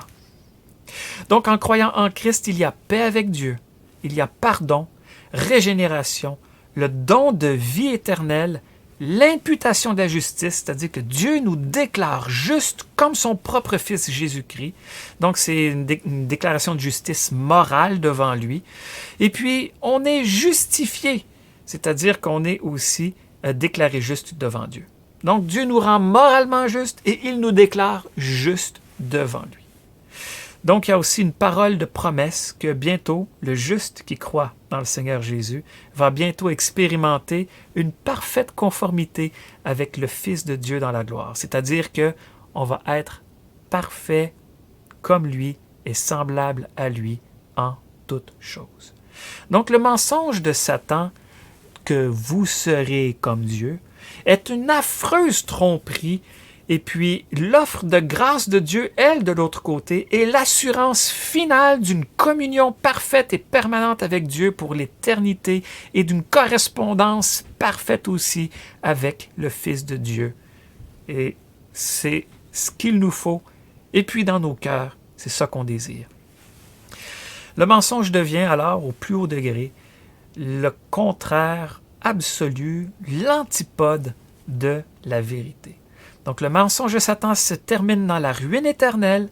Donc, en croyant en Christ, il y a paix avec Dieu. Il y a pardon, régénération, le don de vie éternelle, l'imputation de la justice, c'est-à-dire que Dieu nous déclare juste comme son propre Fils Jésus-Christ. Donc, c'est une déclaration de justice morale devant lui. Et puis, on est justifié, c'est-à-dire qu'on est aussi déclaré juste devant Dieu. Donc, Dieu nous rend moralement justes et il nous déclare juste devant lui. Donc, il y a aussi une parole de promesse que bientôt, le juste qui croit dans le Seigneur Jésus va bientôt expérimenter une parfaite conformité avec le Fils de Dieu dans la gloire. C'est-à-dire qu'on va être parfait comme lui est semblable à lui en toutes choses. Donc le mensonge de Satan, que vous serez comme Dieu, est une affreuse tromperie. Et puis, l'offre de grâce de Dieu, elle, de l'autre côté, est l'assurance finale d'une communion parfaite et permanente avec Dieu pour l'éternité et d'une correspondance parfaite aussi avec le Fils de Dieu. Et c'est ce qu'il nous faut. Et puis, dans nos cœurs, c'est ça qu'on désire. Le mensonge devient alors, au plus haut degré, le contraire absolu, l'antipode de la vérité. Donc le mensonge de Satan se termine dans la ruine éternelle,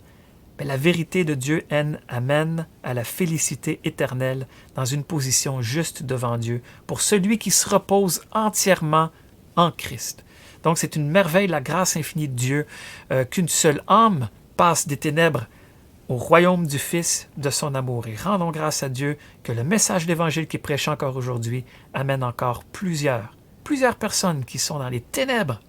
mais la vérité de Dieu amène à la félicité éternelle dans une position juste devant Dieu pour celui qui se repose entièrement en Christ. Donc c'est une merveille, la grâce infinie de Dieu, qu'une seule âme passe des ténèbres au royaume du Fils de son amour. Et rendons grâce à Dieu que le message de l'Évangile qui prêche encore aujourd'hui amène encore plusieurs personnes qui sont dans les ténèbres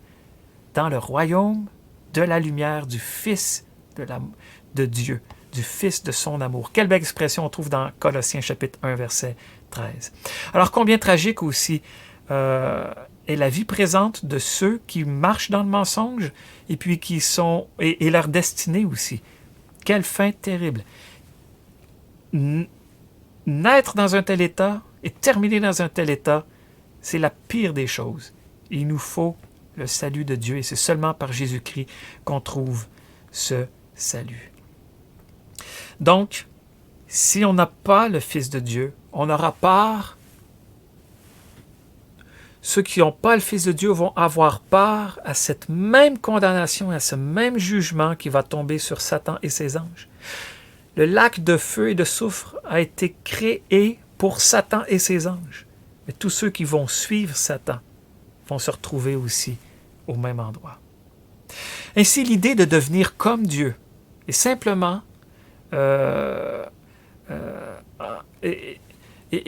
dans le royaume de la lumière du Fils de Dieu, du Fils de son amour. Quelle belle expression on trouve dans Colossiens chapitre 1, verset 13. Alors combien tragique aussi est la vie présente de ceux qui marchent dans le mensonge et puis qui sont, et leur destinée aussi. Quelle fin terrible. Naître dans un tel état et terminer dans un tel état, c'est la pire des choses. Il nous faut le salut de Dieu, et c'est seulement par Jésus-Christ qu'on trouve ce salut. Donc, si on n'a pas le Fils de Dieu, on aura part. Ceux qui n'ont pas le Fils de Dieu vont avoir part à cette même condamnation, à ce même jugement qui va tomber sur Satan et ses anges. Le lac de feu et de soufre a été créé pour Satan et ses anges. Mais tous ceux qui vont suivre Satan vont se retrouver aussi au même endroit. Ainsi, l'idée de devenir comme Dieu est simplement et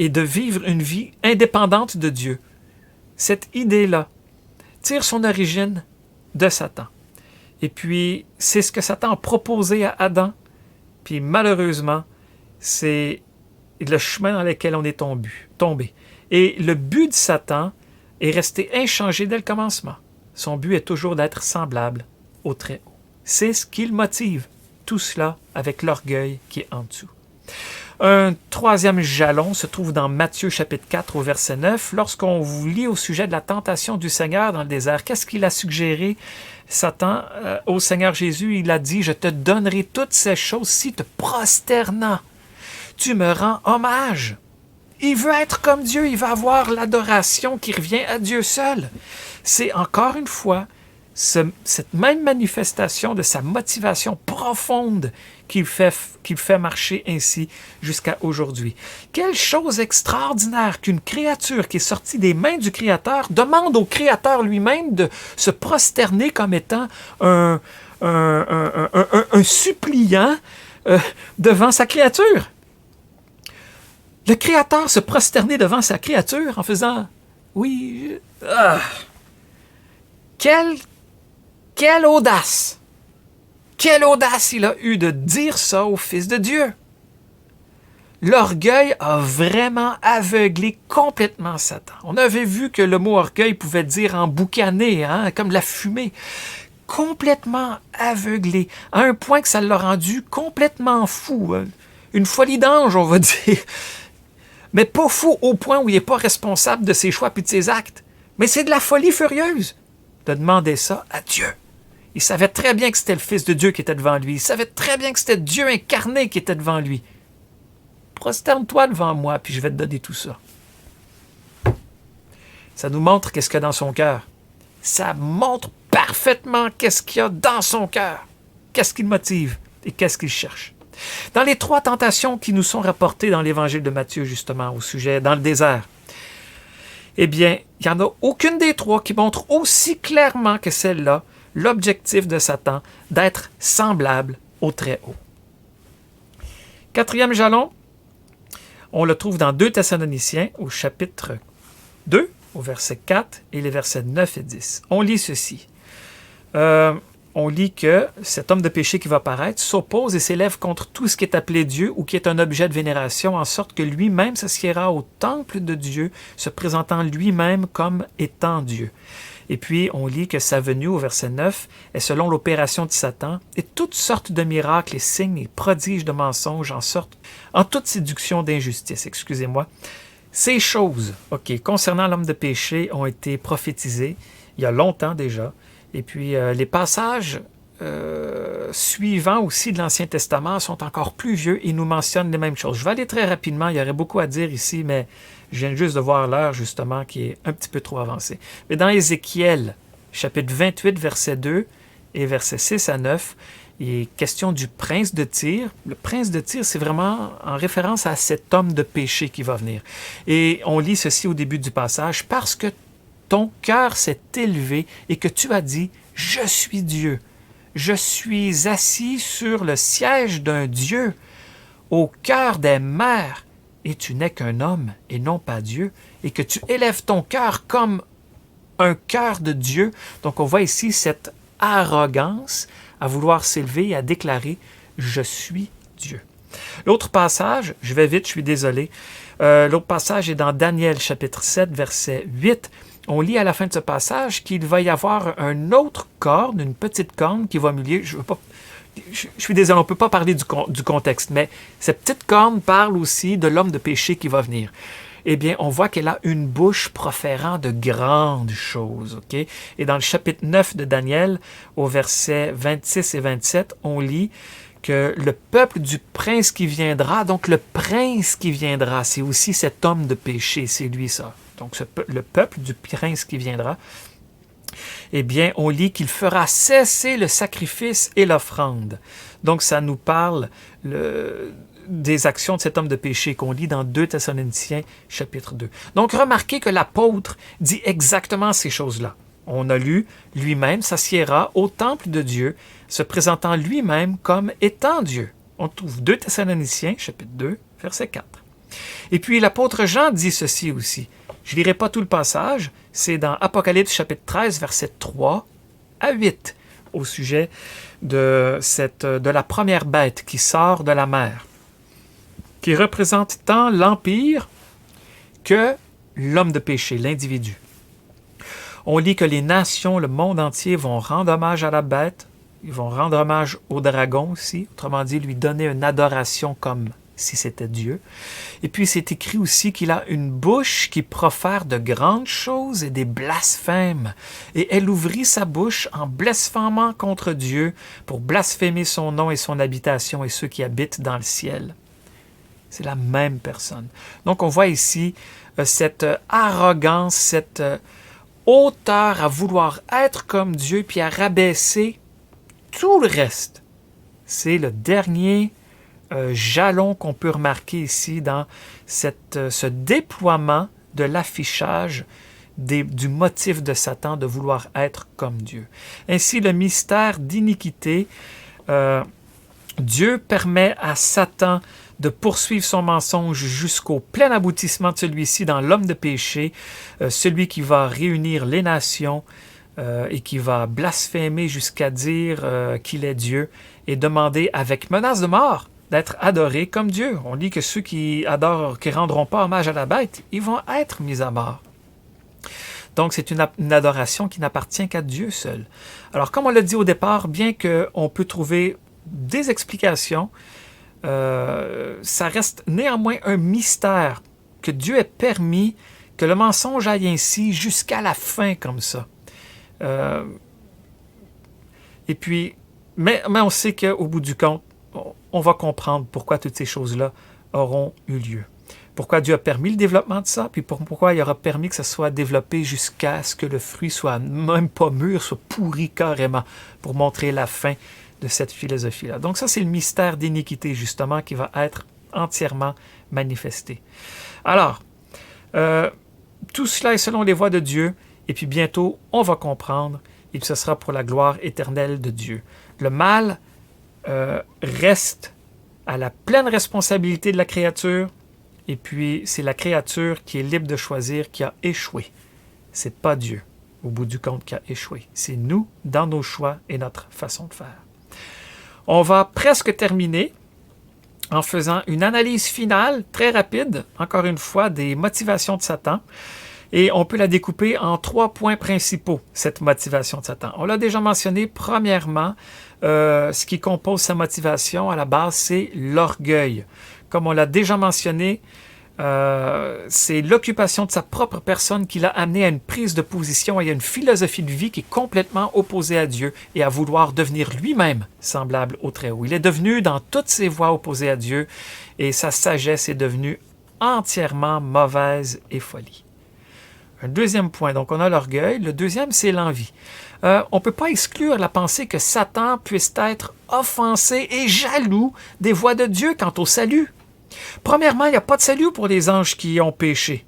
de vivre une vie indépendante de Dieu. Cette idée-là tire son origine de Satan. Et puis, c'est ce que Satan a proposé à Adam. Puis, malheureusement, c'est le chemin dans lequel on est tombé. Et le but de Satan est resté inchangé dès le commencement. Son but est toujours d'être semblable au Très-Haut. C'est ce qui le motive, tout cela avec l'orgueil qui est en dessous. Un troisième jalon se trouve dans Matthieu chapitre 4 au verset 9. Lorsqu'on vous lit au sujet de la tentation du Seigneur dans le désert, qu'est-ce qu'il a suggéré, Satan, au Seigneur Jésus? Il a dit, « Je te donnerai toutes ces choses si te prosternant, tu me rends hommage. » Il veut être comme Dieu, il va avoir l'adoration qui revient à Dieu seul. C'est encore une fois cette même manifestation de sa motivation profonde qui fait marcher ainsi jusqu'à aujourd'hui. Quelle chose extraordinaire qu'une créature qui est sortie des mains du Créateur demande au Créateur lui-même de se prosterner comme étant un suppliant devant sa créature. Le Créateur se prosterner devant sa créature en faisant « Oui, Quelle audace! Quelle audace il a eu de dire ça au Fils de Dieu! L'orgueil a vraiment aveuglé complètement Satan. On avait vu que le mot orgueil pouvait dire emboucaner, comme la fumée. Complètement aveuglé, à un point que ça l'a rendu complètement fou. Une folie d'ange, on va dire. Mais pas fou au point où il n'est pas responsable de ses choix puis de ses actes. Mais c'est de la folie furieuse de demander ça à Dieu. Il savait très bien que c'était le Fils de Dieu qui était devant lui. Il savait très bien que c'était Dieu incarné qui était devant lui. Prosterne-toi devant moi, puis je vais te donner tout ça. Ça nous montre qu'est-ce qu'il y a dans son cœur. Ça montre parfaitement qu'est-ce qu'il y a dans son cœur. Qu'est-ce qui le motive et qu'est-ce qu'il cherche. Dans les 3 tentations qui nous sont rapportées dans l'Évangile de Matthieu, justement, au sujet, dans le désert, eh bien, il n'y en a aucune des 3 qui montre aussi clairement que celle-là l'objectif de Satan d'être semblable au Très-Haut. 4e jalon, on le trouve dans 2 Thessaloniciens, au chapitre 2, au verset 4 et les versets 9 et 10. On lit ceci. on lit que cet homme de péché qui va paraître s'oppose et s'élève contre tout ce qui est appelé Dieu ou qui est un objet de vénération, en sorte que lui-même s'assiera au temple de Dieu, se présentant lui-même comme étant Dieu. Et puis, on lit que sa venue, au verset 9, est selon l'opération de Satan, et toutes sortes de miracles et signes et prodiges de mensonges en toute séduction d'injustice, excusez-moi. Ces choses, concernant l'homme de péché, ont été prophétisées il y a longtemps déjà. Et puis, les passages suivants aussi de l'Ancien Testament sont encore plus vieux et nous mentionnent les mêmes choses. Je vais aller très rapidement, il y aurait beaucoup à dire ici, mais je viens juste de voir l'heure, justement, qui est un petit peu trop avancée. Mais dans Ézéchiel, chapitre 28, verset 2 et versets 6 à 9, il est question du prince de Tyr. Le prince de Tyr, c'est vraiment en référence à cet homme de péché qui va venir. Et on lit ceci au début du passage, « Parce que ton cœur s'est élevé et que tu as dit, « Je suis Dieu. Je suis assis sur le siège d'un Dieu, au cœur des mers, et tu n'es qu'un homme et non pas Dieu, et que tu élèves ton cœur comme un cœur de Dieu. » Donc on voit ici cette arrogance à vouloir s'élever et à déclarer « Je suis Dieu ». L'autre passage, je vais vite, je suis désolé, l'autre passage est dans Daniel chapitre 7, verset 8. On lit à la fin de ce passage qu'il va y avoir un autre corne, une petite corne qui va milieu. Je suis désolé, on ne peut pas parler du contexte, mais cette petite corne parle aussi de l'homme de péché qui va venir. Eh bien, on voit qu'elle a une bouche proférant de grandes choses. Okay? Et dans le chapitre 9 de Daniel, au verset 26 et 27, on lit que le peuple du prince qui viendra, donc le prince qui viendra, c'est aussi cet homme de péché, c'est lui ça. Donc le peuple du prince qui viendra, eh bien, on lit qu'il fera cesser le sacrifice et l'offrande. Donc, ça nous parle des actions de cet homme de péché qu'on lit dans 2 Thessaloniciens, chapitre 2. Donc, remarquez que l'apôtre dit exactement ces choses-là. On a lu, lui-même s'assiera au temple de Dieu, se présentant lui-même comme étant Dieu. On trouve 2 Thessaloniciens, chapitre 2, verset 4. Et puis, l'apôtre Jean dit ceci aussi. Je ne lirai pas tout le passage, c'est dans Apocalypse chapitre 13, versets 3 à 8, au sujet de la première bête qui sort de la mer, qui représente tant l'Empire que l'homme de péché, l'individu. On lit que les nations, le monde entier vont rendre hommage à la bête, ils vont rendre hommage au dragon aussi, autrement dit, lui donner une adoration comme si c'était Dieu. Et puis, c'est écrit aussi qu'il a une bouche qui profère de grandes choses et des blasphèmes. Et elle ouvrit sa bouche en blasphémant contre Dieu pour blasphémer son nom et son habitation et ceux qui habitent dans le ciel. C'est la même personne. Donc, on voit ici cette arrogance, cette hauteur à vouloir être comme Dieu puis à rabaisser tout le reste. C'est le dernier jalon qu'on peut remarquer ici dans ce déploiement de l'affichage du motif de Satan de vouloir être comme Dieu. Ainsi, le mystère d'iniquité, Dieu permet à Satan de poursuivre son mensonge jusqu'au plein aboutissement de celui-ci dans l'homme de péché, celui qui va réunir les nations et qui va blasphémer jusqu'à dire qu'il est Dieu et demander avec menace de mort d'être adoré comme Dieu. On lit que ceux qui rendront pas hommage à la bête, ils vont être mis à mort. Donc, c'est une adoration qui n'appartient qu'à Dieu seul. Alors, comme on l'a dit au départ, bien qu'on peut trouver des explications, ça reste néanmoins un mystère que Dieu ait permis que le mensonge aille ainsi jusqu'à la fin comme ça. Et puis, mais on sait qu'au bout du compte, on va comprendre pourquoi toutes ces choses-là auront eu lieu. Pourquoi Dieu a permis le développement de ça, puis pourquoi il aura permis que ça soit développé jusqu'à ce que le fruit soit même pas mûr, soit pourri carrément, pour montrer la fin de cette philosophie-là. Donc ça, c'est le mystère d'iniquité, justement, qui va être entièrement manifesté. Alors, tout cela est selon les voies de Dieu, et puis bientôt, on va comprendre, et puis ce sera pour la gloire éternelle de Dieu. Le mal reste à la pleine responsabilité de la créature, et puis c'est la créature qui est libre de choisir qui a échoué. C'est pas Dieu. au bout du compte, qui a échoué. C'est nous, dans nos choix et notre façon de faire. On va presque terminer en faisant une analyse finale, très rapide, encore une fois, des motivations de Satan. Et on peut la découper en 3 points principaux, cette motivation de Satan. On l'a déjà mentionné, premièrement, ce qui compose sa motivation à la base, c'est l'orgueil. Comme on l'a déjà mentionné, c'est l'occupation de sa propre personne qui l'a amené à une prise de position et à une philosophie de vie qui est complètement opposée à Dieu et à vouloir devenir lui-même semblable au Très-Haut. Il est devenu dans toutes ses voies opposé à Dieu et sa sagesse est devenue entièrement mauvaise et folie. Un deuxième point, donc on a l'orgueil. Le deuxième, c'est l'envie. On ne peut pas exclure la pensée que Satan puisse être offensé et jaloux des voies de Dieu quant au salut. Premièrement, il n'y a pas de salut pour les anges qui ont péché.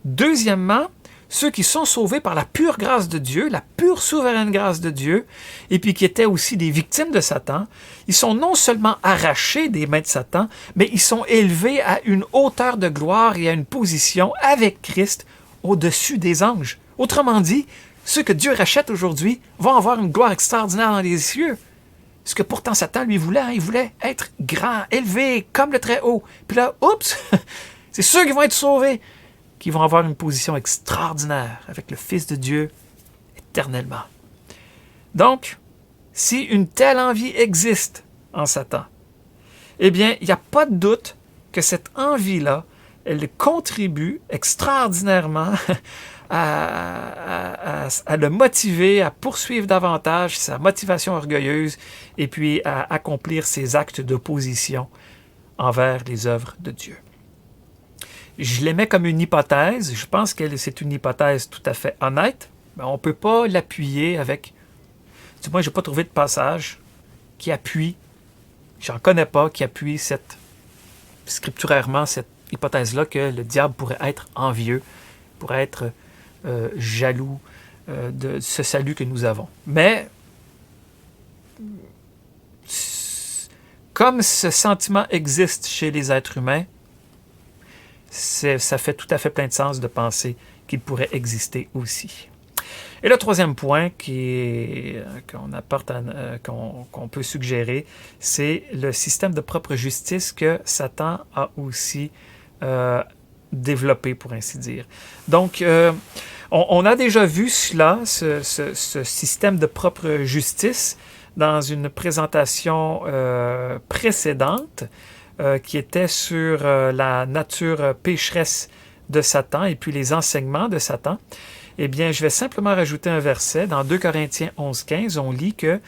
Deuxièmement, ceux qui sont sauvés par la pure grâce de Dieu, la pure souveraine grâce de Dieu, et puis qui étaient aussi des victimes de Satan, ils sont non seulement arrachés des mains de Satan, mais ils sont élevés à une hauteur de gloire et à une position avec Christ au-dessus des anges. Autrement dit, ceux que Dieu rachète aujourd'hui vont avoir une gloire extraordinaire dans les cieux. Ce que pourtant Satan lui voulait, il voulait être grand, élevé, comme le Très-Haut. Puis là, oups, c'est ceux qui vont être sauvés, qui vont avoir une position extraordinaire avec le Fils de Dieu éternellement. Donc, si une telle envie existe en Satan, eh bien, il n'y a pas de doute que cette envie-là, elle contribue extraordinairement à le motiver, à poursuivre davantage sa motivation orgueilleuse et puis à accomplir ses actes d'opposition envers les œuvres de Dieu. Je l'émets comme une hypothèse. Je pense que c'est une hypothèse tout à fait honnête, mais on ne peut pas l'appuyer avec... Du moins, je n'ai pas trouvé de passage qui appuie, j'en connais pas, qui appuie scripturairement cette hypothèse-là que le diable pourrait être envieux, pourrait être jaloux de ce salut que nous avons. Mais, comme ce sentiment existe chez les êtres humains, ça fait tout à fait plein de sens de penser qu'il pourrait exister aussi. Et le troisième point qu'on peut suggérer, c'est le système de propre justice que Satan a aussi développé, pour ainsi dire. Donc, on a déjà vu cela, ce système de propre justice, dans une présentation précédente qui était sur la nature pécheresse de Satan et puis les enseignements de Satan. Eh bien, je vais simplement rajouter un verset. Dans 2 Corinthiens 11:15, on lit que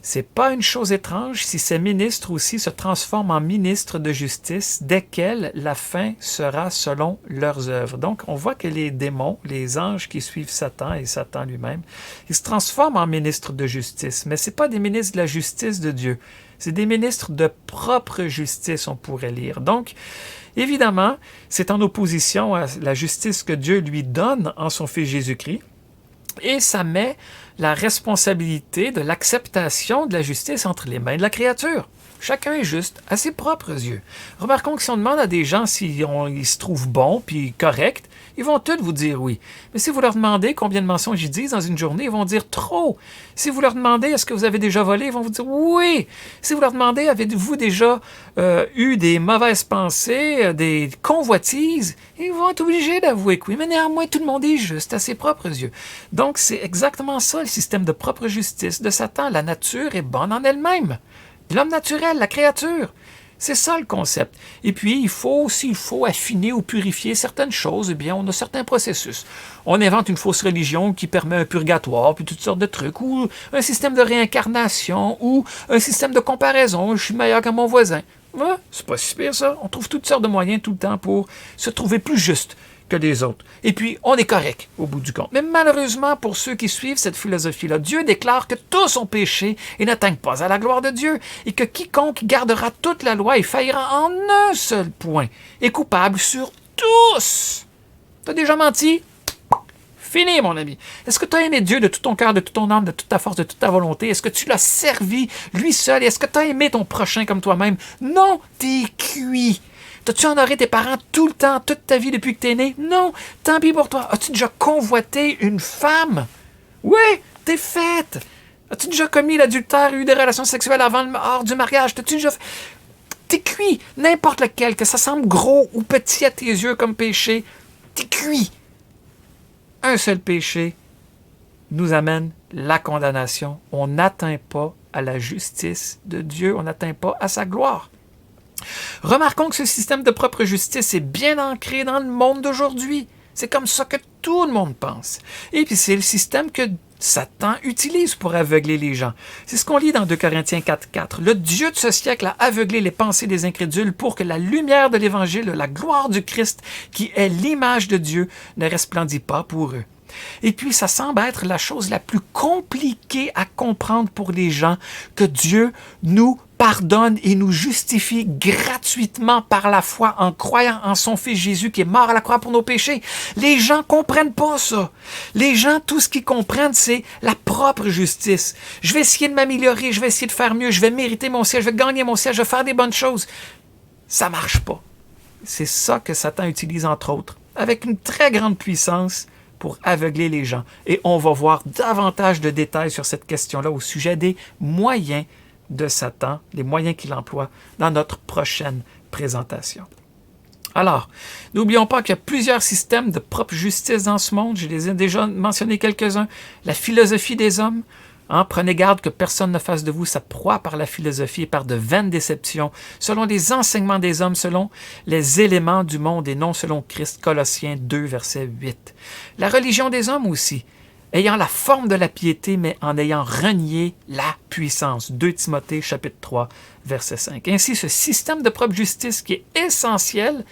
c'est pas une chose étrange si ces ministres aussi se transforment en ministres de justice, desquels la fin sera selon leurs œuvres. Donc, on voit que les démons, les anges qui suivent Satan et Satan lui-même, ils se transforment en ministres de justice, mais c'est pas des ministres de la justice de Dieu. C'est des ministres de propre justice, on pourrait lire. Donc, évidemment, c'est en opposition à la justice que Dieu lui donne en son Fils Jésus-Christ, et ça met la responsabilité de l'acceptation de la justice entre les mains de la créature. Chacun est juste à ses propres yeux. Remarquons que si on demande à des gens s'ils se trouvent bons puis corrects, ils vont tous vous dire oui. Mais si vous leur demandez combien de mensonges ils disent dans une journée, ils vont dire trop. Si vous leur demandez est-ce que vous avez déjà volé, ils vont vous dire oui. Si vous leur demandez avez-vous déjà eu des mauvaises pensées, des convoitises, ils vont être obligés d'avouer que oui. Mais néanmoins, tout le monde est juste à ses propres yeux. Donc, c'est exactement ça le système de propre justice de Satan. La nature est bonne en elle-même. L'homme naturel, la créature. C'est ça le concept. Et puis, s'il faut affiner ou purifier certaines choses, eh bien, on a certains processus. On invente une fausse religion qui permet un purgatoire, puis toutes sortes de trucs, ou un système de réincarnation, ou un système de comparaison. Je suis meilleur que mon voisin. Ouais, c'est pas si pire, ça. On trouve toutes sortes de moyens tout le temps pour se trouver plus juste que les autres. Et puis, on est correct au bout du compte. Mais malheureusement, pour ceux qui suivent cette philosophie-là, Dieu déclare que tous ont péché et n'atteignent pas à la gloire de Dieu, et que quiconque gardera toute la loi et faillira en un seul point est coupable sur tous. T'as déjà menti? Fini, mon ami. Est-ce que tu as aimé Dieu de tout ton cœur, de toute ton âme, de toute ta force, de toute ta volonté? Est-ce que tu l'as servi, lui seul? Est-ce que tu as aimé ton prochain comme toi-même? Non, t'es cuit. T'as-tu honoré tes parents tout le temps, toute ta vie depuis que t'es né? Non, tant pis pour toi. As-tu déjà convoité une femme? Oui, t'es faite. As-tu déjà commis l'adultère, eu des relations sexuelles hors du mariage? T'as-tu déjà fait... T'es cuit, n'importe lequel, que ça semble gros ou petit à tes yeux comme péché, t'es cuit. Un seul péché nous amène la condamnation. On n'atteint pas à la justice de Dieu, on n'atteint pas à sa gloire. Remarquons que ce système de propre justice est bien ancré dans le monde d'aujourd'hui. C'est comme ça que tout le monde pense. Et puis c'est le système que Satan utilise pour aveugler les gens. C'est ce qu'on lit dans 2 Corinthiens 4.4. Le Dieu de ce siècle a aveuglé les pensées des incrédules pour que la lumière de l'Évangile, la gloire du Christ, qui est l'image de Dieu, ne resplendit pas pour eux. Et puis, ça semble être la chose la plus compliquée à comprendre pour les gens, que Dieu nous pardonne et nous justifie gratuitement par la foi en croyant en son Fils Jésus qui est mort à la croix pour nos péchés. Les gens ne comprennent pas ça. Les gens, tout ce qu'ils comprennent, c'est la propre justice. Je vais essayer de m'améliorer, je vais essayer de faire mieux, je vais mériter mon ciel, je vais gagner mon ciel, je vais faire des bonnes choses. Ça ne marche pas. C'est ça que Satan utilise, entre autres, avec une très grande puissance, pour aveugler les gens. Et on va voir davantage de détails sur cette question-là au sujet des moyens de Satan, les moyens qu'il emploie dans notre prochaine présentation. Alors, n'oublions pas qu'il y a plusieurs systèmes de propre justice dans ce monde. Je les ai déjà mentionnés quelques-uns. La philosophie des hommes. Prenez garde que personne ne fasse de vous sa proie par la philosophie et par de vaines déceptions, selon les enseignements des hommes, selon les éléments du monde et non selon Christ. Colossiens 2, verset 8. La religion des hommes aussi, ayant la forme de la piété, mais en ayant renié la puissance. 2 Timothée, chapitre 3, verset 5. Ainsi, ce système de propre justice qui est essentiel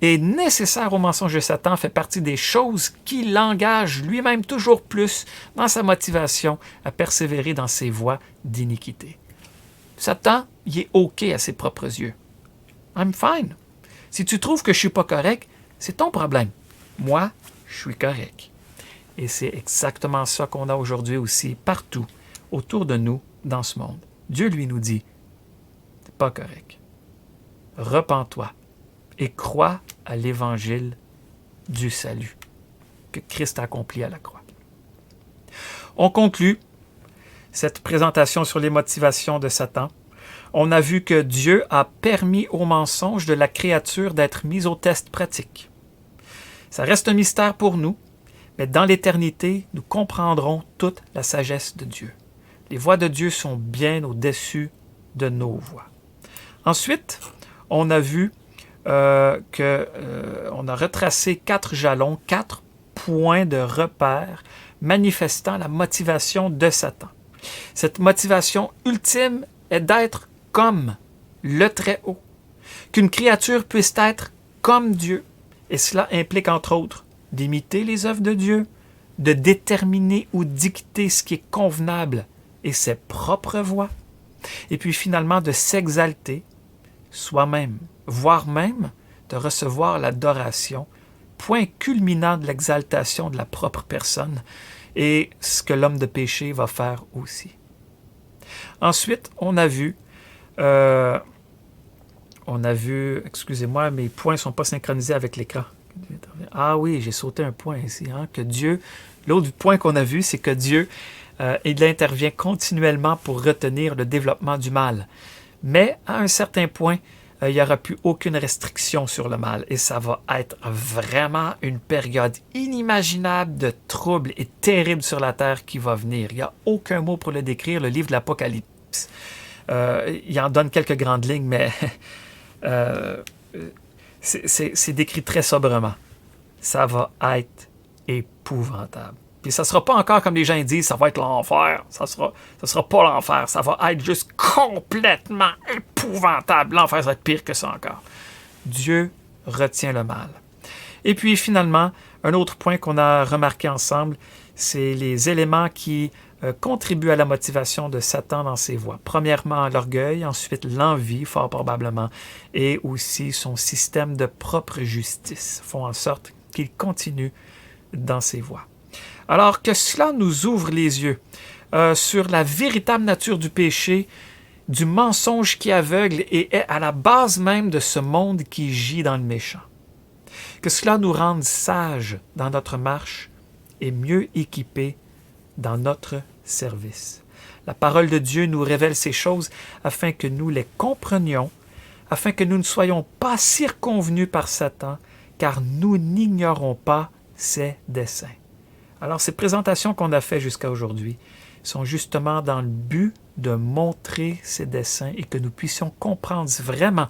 et nécessaire au mensonge de Satan fait partie des choses qui l'engagent lui-même toujours plus dans sa motivation à persévérer dans ses voies d'iniquité. Satan, il est OK à ses propres yeux. I'm fine. Si tu trouves que je ne suis pas correct, c'est ton problème. Moi, je suis correct. Et c'est exactement ça qu'on a aujourd'hui aussi, partout, autour de nous, dans ce monde. Dieu, lui, nous dit, c'est pas correct. Repens-toi et crois à l'évangile du salut que Christ a accompli à la croix. On conclut cette présentation sur les motivations de Satan. On a vu que Dieu a permis au mensonge de la créature d'être mis au test pratique. Ça reste un mystère pour nous, mais dans l'éternité, nous comprendrons toute la sagesse de Dieu. Les voies de Dieu sont bien au-dessus de nos voies. Ensuite, on a vu on a retracé 4 jalons, 4 points de repère manifestant la motivation de Satan. Cette motivation ultime est d'être comme le Très-Haut, qu'une créature puisse être comme Dieu, et cela implique entre autres d'imiter les œuvres de Dieu, de déterminer ou dicter ce qui est convenable et ses propres voies, et puis finalement de s'exalter soi-même, voire même de recevoir l'adoration, point culminant de l'exaltation de la propre personne, et ce que l'homme de péché va faire aussi. Ensuite, on a vu, excusez-moi, mes points ne sont pas synchronisés avec l'écran. Ah oui, j'ai sauté un point ici, que Dieu, l'autre point qu'on a vu, c'est que Dieu, il intervient continuellement pour retenir le développement du mal. Mais à un certain point, il n'y aura plus aucune restriction sur le mal et ça va être vraiment une période inimaginable de troubles et terrible sur la terre qui va venir. Il n'y a aucun mot pour le décrire, le livre de l'Apocalypse. Il en donne quelques grandes lignes, mais c'est décrit très sobrement. Ça va être épouvantable. Puis ça ne sera pas encore comme les gens disent, ça va être l'enfer. Ça sera pas l'enfer. Ça va être juste complètement épouvantable. L'enfer, ça va être pire que ça encore. Dieu retient le mal. Et puis finalement, un autre point qu'on a remarqué ensemble, c'est les éléments qui contribuent à la motivation de Satan dans ses voies. Premièrement, l'orgueil, ensuite l'envie, fort probablement, et aussi son système de propre justice font en sorte qu'il continue dans ses voies. Alors que cela nous ouvre les yeux sur la véritable nature du péché, du mensonge qui aveugle et est à la base même de ce monde qui gît dans le méchant. Que cela nous rende sages dans notre marche et mieux équipés dans notre service. La parole de Dieu nous révèle ces choses afin que nous les comprenions, afin que nous ne soyons pas circonvenus par Satan, car nous n'ignorons pas ses desseins. Alors, ces présentations qu'on a faites jusqu'à aujourd'hui sont justement dans le but de montrer ses desseins et que nous puissions comprendre vraiment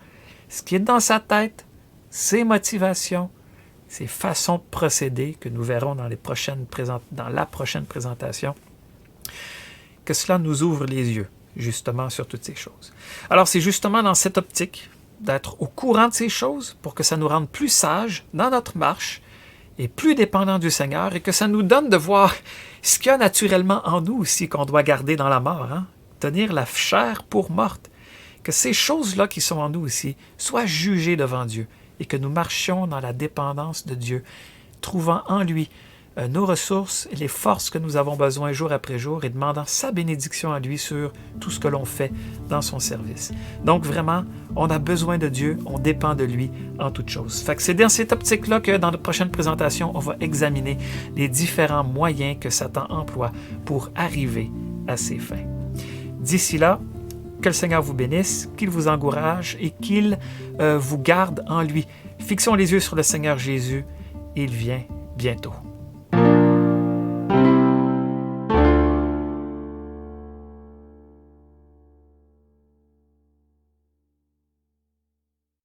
ce qui est dans sa tête, ses motivations, ses façons de procéder que nous verrons dans la prochaine présentation, que cela nous ouvre les yeux, justement, sur toutes ces choses. Alors, c'est justement dans cette optique d'être au courant de ces choses pour que ça nous rende plus sages dans notre marche et plus dépendants du Seigneur et que ça nous donne de voir ce qu'il y a naturellement en nous aussi qu'on doit garder dans la mort, hein? Tenir la chair pour morte. Que ces choses-là qui sont en nous aussi soient jugées devant Dieu et que nous marchions dans la dépendance de Dieu, trouvant en lui nos ressources et les forces que nous avons besoin jour après jour et demandant sa bénédiction à lui sur tout ce que l'on fait dans son service. Donc vraiment, on a besoin de Dieu, on dépend de lui en toutes choses. Fait que c'est dans cette optique-là que dans notre prochaine présentation, on va examiner les différents moyens que Satan emploie pour arriver à ses fins. D'ici là, que le Seigneur vous bénisse, qu'il vous encourage et qu'il vous garde en lui. Fixons les yeux sur le Seigneur Jésus, il vient bientôt.